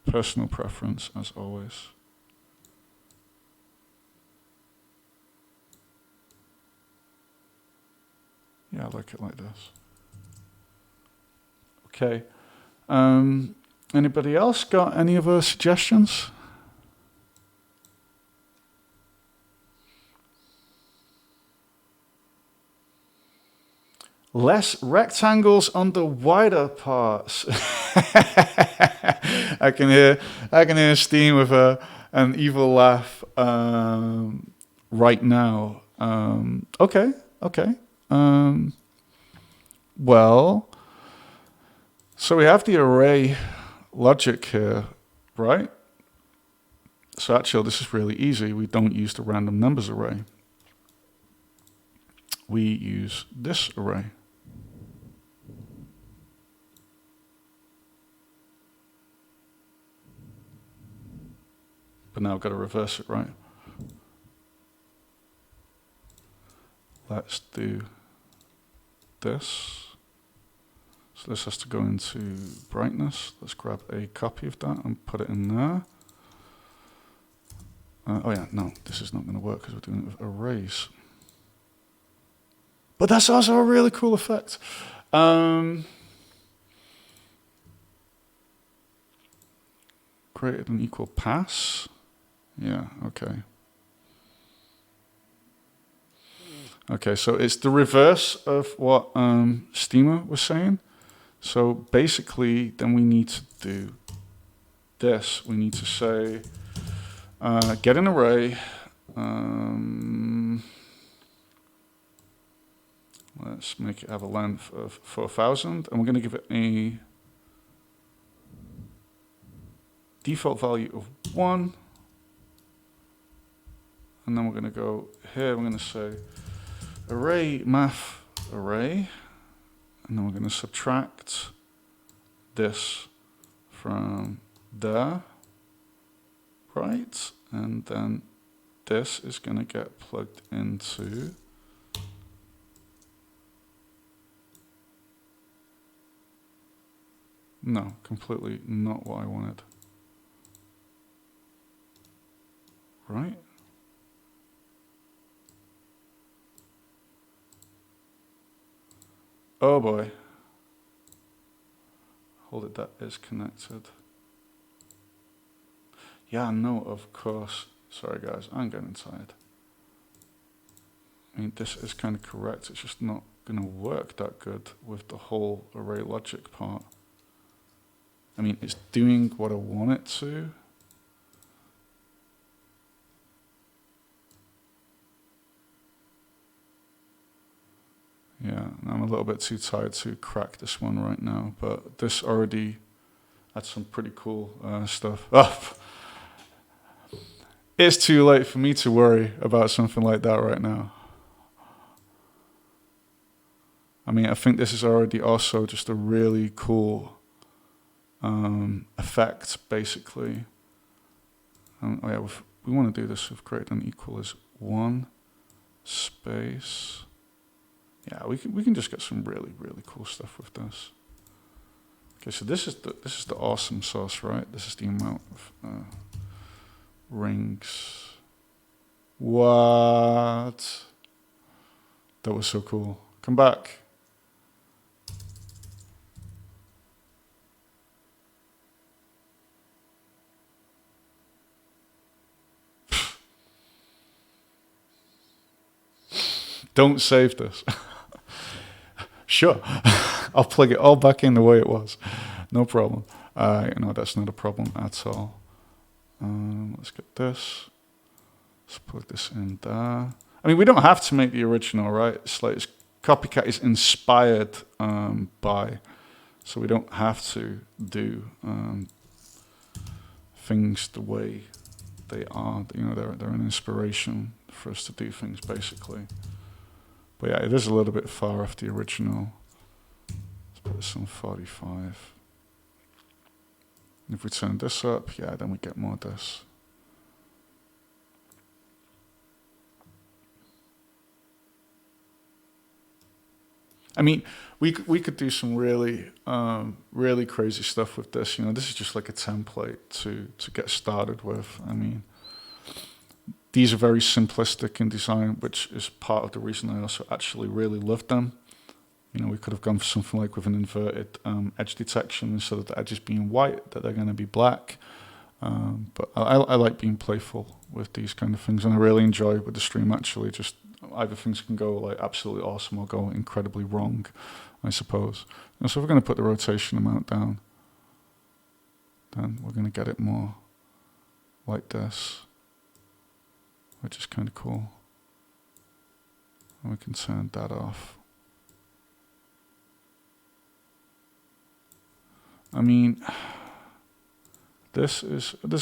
Personal preference, as always. Yeah, I like it like this. Okay. Anybody else got any other suggestions? Less rectangles on the wider parts. I can hear Steam with an evil laugh right now. Okay. Well, so we have the array logic here, right? So actually, this is really easy. We don't use the random numbers array. We use this array. But now I've got to reverse it, right? Let's do this. So this has to go into brightness. Let's grab a copy of that and put it in there. Oh yeah, no, this is not going to work because we're doing it with arrays. But that's also a really cool effect. Greater than equal pass. Yeah, okay. Okay, so it's the reverse of what Steamer was saying. So basically, then we need to do this. We need to say, get an array. Let's make it have a length of 4,000, and we're going to give it a default value of 1. And then we're going to go here, we're going to say array math array, and then we're going to subtract this from there, right? And then this is going to get plugged into no, completely not what I wanted. Right? Oh boy. Hold it, that is connected. Yeah, no, of course. Sorry guys, I'm getting tired. I mean, this is kind of correct. It's just not going to work that good with the whole array logic part. I mean, it's doing what I want it to. Yeah, I'm a little bit too tired to crack this one right now, but this already had some pretty cool stuff. Oh, it's too late for me to worry about something like that right now. I mean, I think this is already also just a really cool effect, basically. Oh yeah, we want to do this with greater than equal is 1 space. Yeah, we can just get some really cool stuff with this. Okay, so this is the awesome sauce, right? This is the amount of rings. What? That was so cool. Come back. Don't save this. Sure, I'll plug it all back in the way it was. No problem. No, that's not a problem at all. Let's get this. Let's plug this in there. I mean, we don't have to make the original, right? It's like Copycat is inspired by, so we don't have to do things the way they are. You know, they're an inspiration for us to do things, basically. But yeah, it is a little bit far off the original. Let's put this on 45. If we turn this up, yeah, then we get more of this. I mean, we could do some really really crazy stuff with this. You know, this is just like a template to get started with. I mean, these are very simplistic in design, which is part of the reason I also actually really love them. You know, we could have gone for something like with an inverted edge detection instead of the edges being white, that they're going to be black. But I like being playful with these kind of things, and I really enjoy with the stream actually just either things can go like absolutely awesome or go incredibly wrong, I suppose. And so if we're going to put the rotation amount down, then we're going to get it more like this, which is kind of cool. And we can turn that off. I mean, there's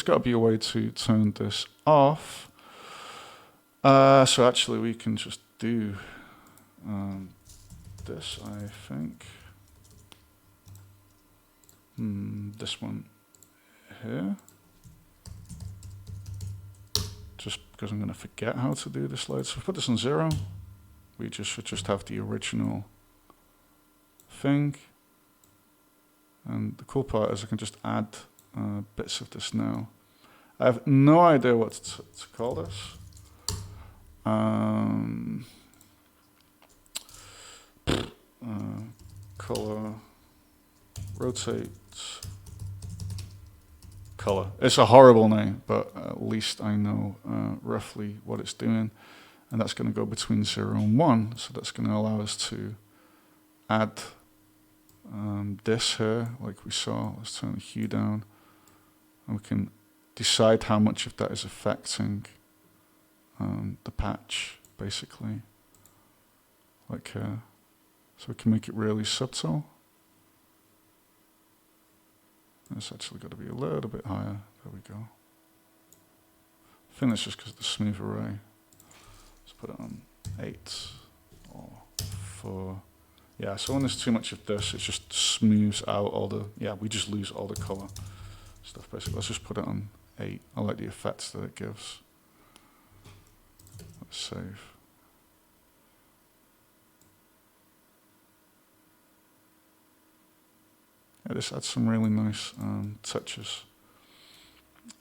got to be a way to turn this off. So actually we can just do this, I think. This one here. Just because I'm going to forget how to do the slide. So if we put this on 0, we should just have the original thing. And the cool part is I can just add bits of this now. I have no idea what to call this. Color, rotate, color. It's a horrible name, but at least I know roughly what it's doing. And that's going to go between 0 and 1. So that's going to allow us to add this here, like we saw. Let's turn the hue down. And we can decide how much of that is affecting the patch, basically, like here. So we can make it really subtle. It's actually got to be a little bit higher. There we go. I think that's just because of the smooth array. Let's put it on 8 or 4. Yeah, so when there's too much of this, it just smooths out all the, yeah, we just lose all the color stuff, basically. Let's just put it on 8. I like the effects that it gives. Let's save. Yeah, this adds some really nice touches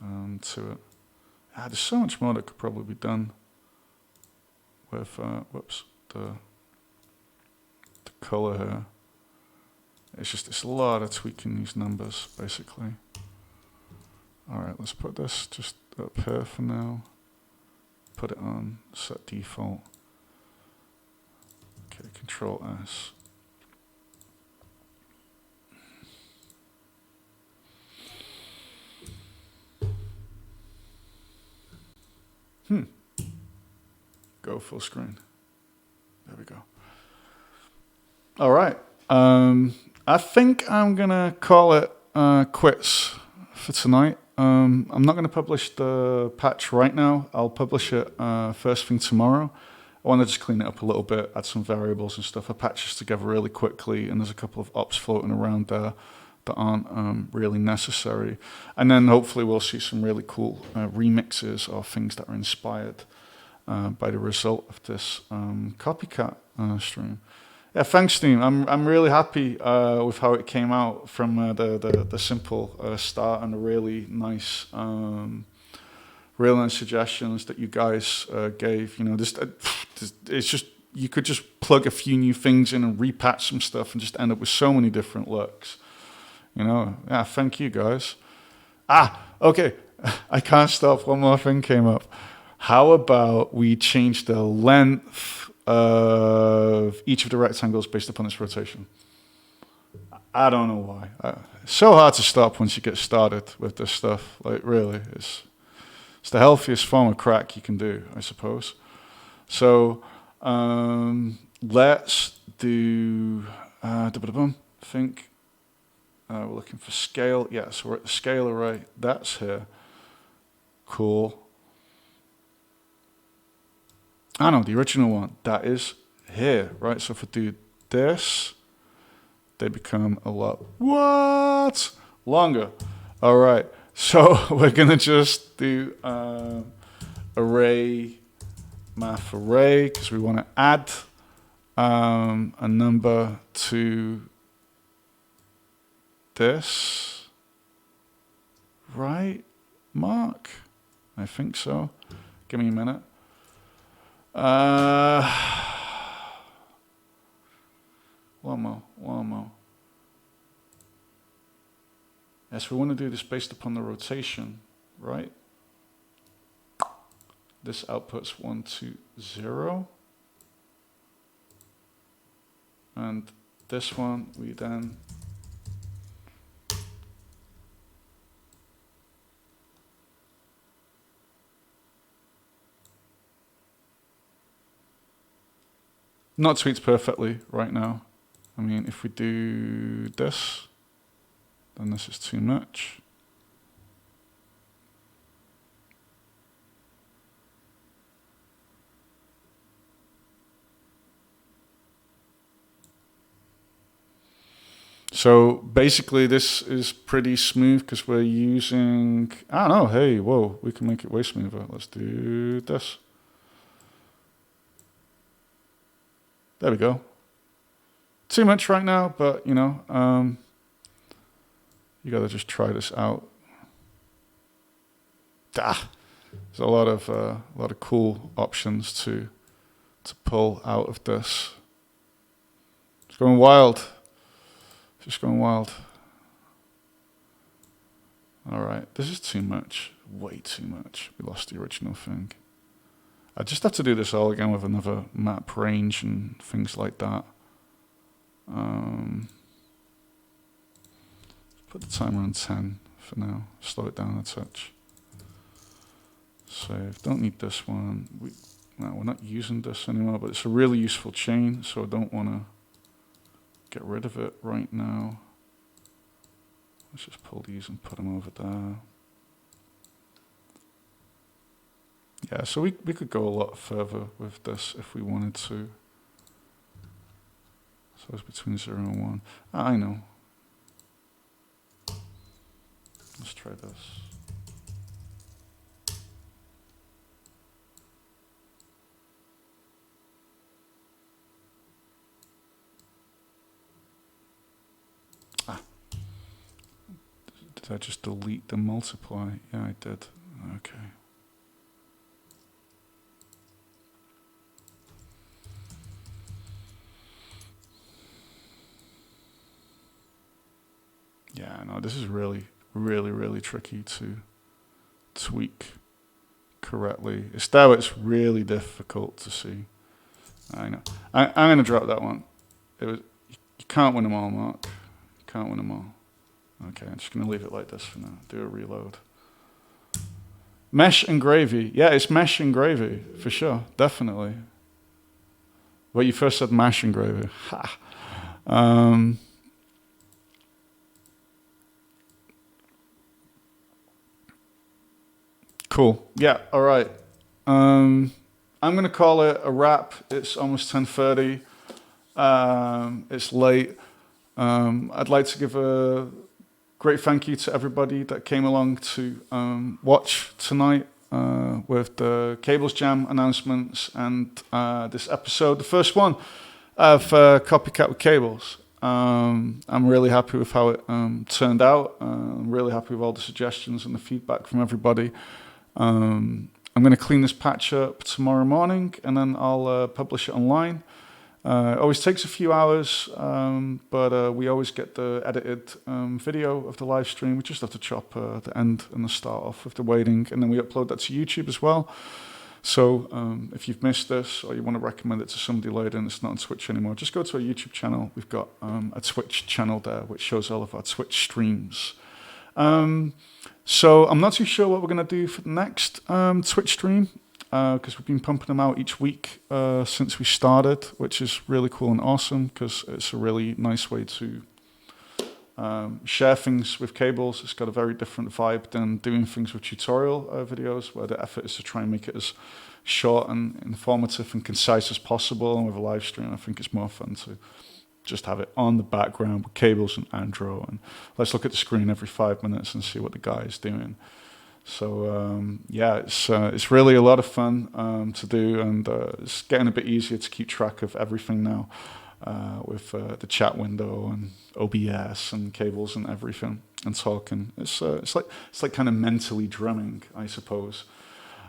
to it. There's so much more that could probably be done with, the color here. It's a lot of tweaking these numbers, basically. Alright, let's put this just up here for now. Put it on set default. Okay, Control S. Go full screen. There we go. All right. I think I'm going to call it quits for tonight. I'm not going to publish the patch right now. I'll publish it first thing tomorrow. I want to just clean it up a little bit, add some variables and stuff. I patch this together really quickly, and there's a couple of ops floating around there that aren't really necessary. And then hopefully we'll see some really cool remixes or things that are inspired by the result of this copycat stream. Yeah, thanks, team. I'm really happy with how it came out from the simple start and the really nice suggestions that you guys gave. You know, it's just you could just plug a few new things in and repatch some stuff and just end up with so many different looks. You know, yeah. Thank you, guys. Okay. I can't stop. One more thing came up. How about we change the length of each of the rectangles based upon its rotation? I don't know why. It's so hard to stop once you get started with this stuff. Like, really, it's the healthiest form of crack you can do, I suppose. So let's do. Think we're looking for scale. Yeah, so we're at the scale array. That's here. Cool. I know the original one. That is here, right? So if we do this, they become a lot longer. All right, so we're gonna just do array math array because we want to add a number to this, right, Mark? I think so. Give me a minute. One more. Yes, we want to do this based upon the rotation, right? This outputs 1 to 0. And this one we then not tweets perfectly right now. I mean, if we do this, then this is too much. So basically this is pretty smooth because we're using, I don't know, hey, whoa, we can make it way smoother. Let's do this. There we go. Too much right now, but you know, you gotta just try this out. There's a lot of cool options to pull out of this. It's going wild. Just going wild. All right, this is too much. Way too much. We lost the original thing. I just have to do this all again with another map range and things like that. Put the timer on 10 for now. Slow it down a touch. Save. Don't need this one. We're not using this anymore, but it's a really useful chain, so I don't want to get rid of it right now. Let's just pull these and put them over there. Yeah, so we could go a lot further with this if we wanted to. So it's between 0 and 1. I know. Let's try this. Did I just delete the multiply? Yeah, I did. Okay. Yeah, no, this is really, really, really tricky to tweak correctly. It's there, it's really difficult to see. I know. I'm going to drop that one. You can't win them all, Mark. You can't win them all. Okay, I'm just going to leave it like this for now. Do a reload. Mesh and gravy. Yeah, it's mesh and gravy, for sure. Definitely. Well, you first said mash and gravy. Ha. Cool. Yeah, all right. I'm going to call it a wrap. It's almost 10:30. It's late. I'd like to give a great thank you to everybody that came along to watch tonight with the Cables Jam announcements and this episode, the first one of Copycat with Cables. I'm really happy with how it turned out. I'm really happy with all the suggestions and the feedback from everybody. I'm going to clean this patch up tomorrow morning and then I'll publish it online. It always takes a few hours, but we always get the edited video of the live stream. We just have to chop the end and the start off with the waiting, and then we upload that to YouTube as well. So if you've missed this or you want to recommend it to somebody later and it's not on Twitch anymore, just go to our YouTube channel. We've got a Twitch channel there which shows all of our Twitch streams. So I'm not too sure what we're going to do for the next Twitch stream, because we've been pumping them out each week since we started, which is really cool and awesome because it's a really nice way to share things with Cables. It's got a very different vibe than doing things with tutorial videos, where the effort is to try and make it as short and informative and concise as possible. And with a live stream, I think it's more fun to just have it on the background with cables and Andro, and let's look at the screen every 5 minutes and see what the guy is doing. So yeah, it's really a lot of fun to do, and it's getting a bit easier to keep track of everything now with the chat window and OBS and cables and everything and talking. It's like kind of mentally drumming, I suppose.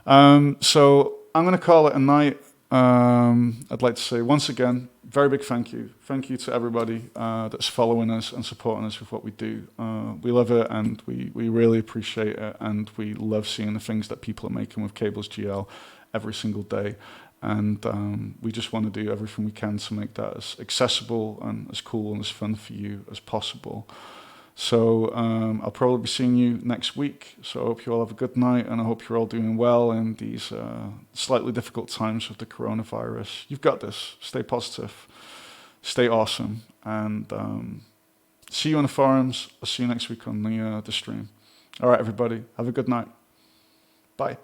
So I'm going to call it a night. I'd like to say once again, very big thank you. Thank you to everybody that's following us and supporting us with what we do. We love it, and we really appreciate it, and we love seeing the things that people are making with Cables GL every single day. And we just want to do everything we can to make that as accessible and as cool and as fun for you as possible. So I'll probably be seeing you next week. So I hope you all have a good night, and I hope you're all doing well in these slightly difficult times with the coronavirus. You've got this. Stay positive. Stay awesome. And see you on the forums. I'll see you next week on the stream. All right, everybody. Have a good night. Bye.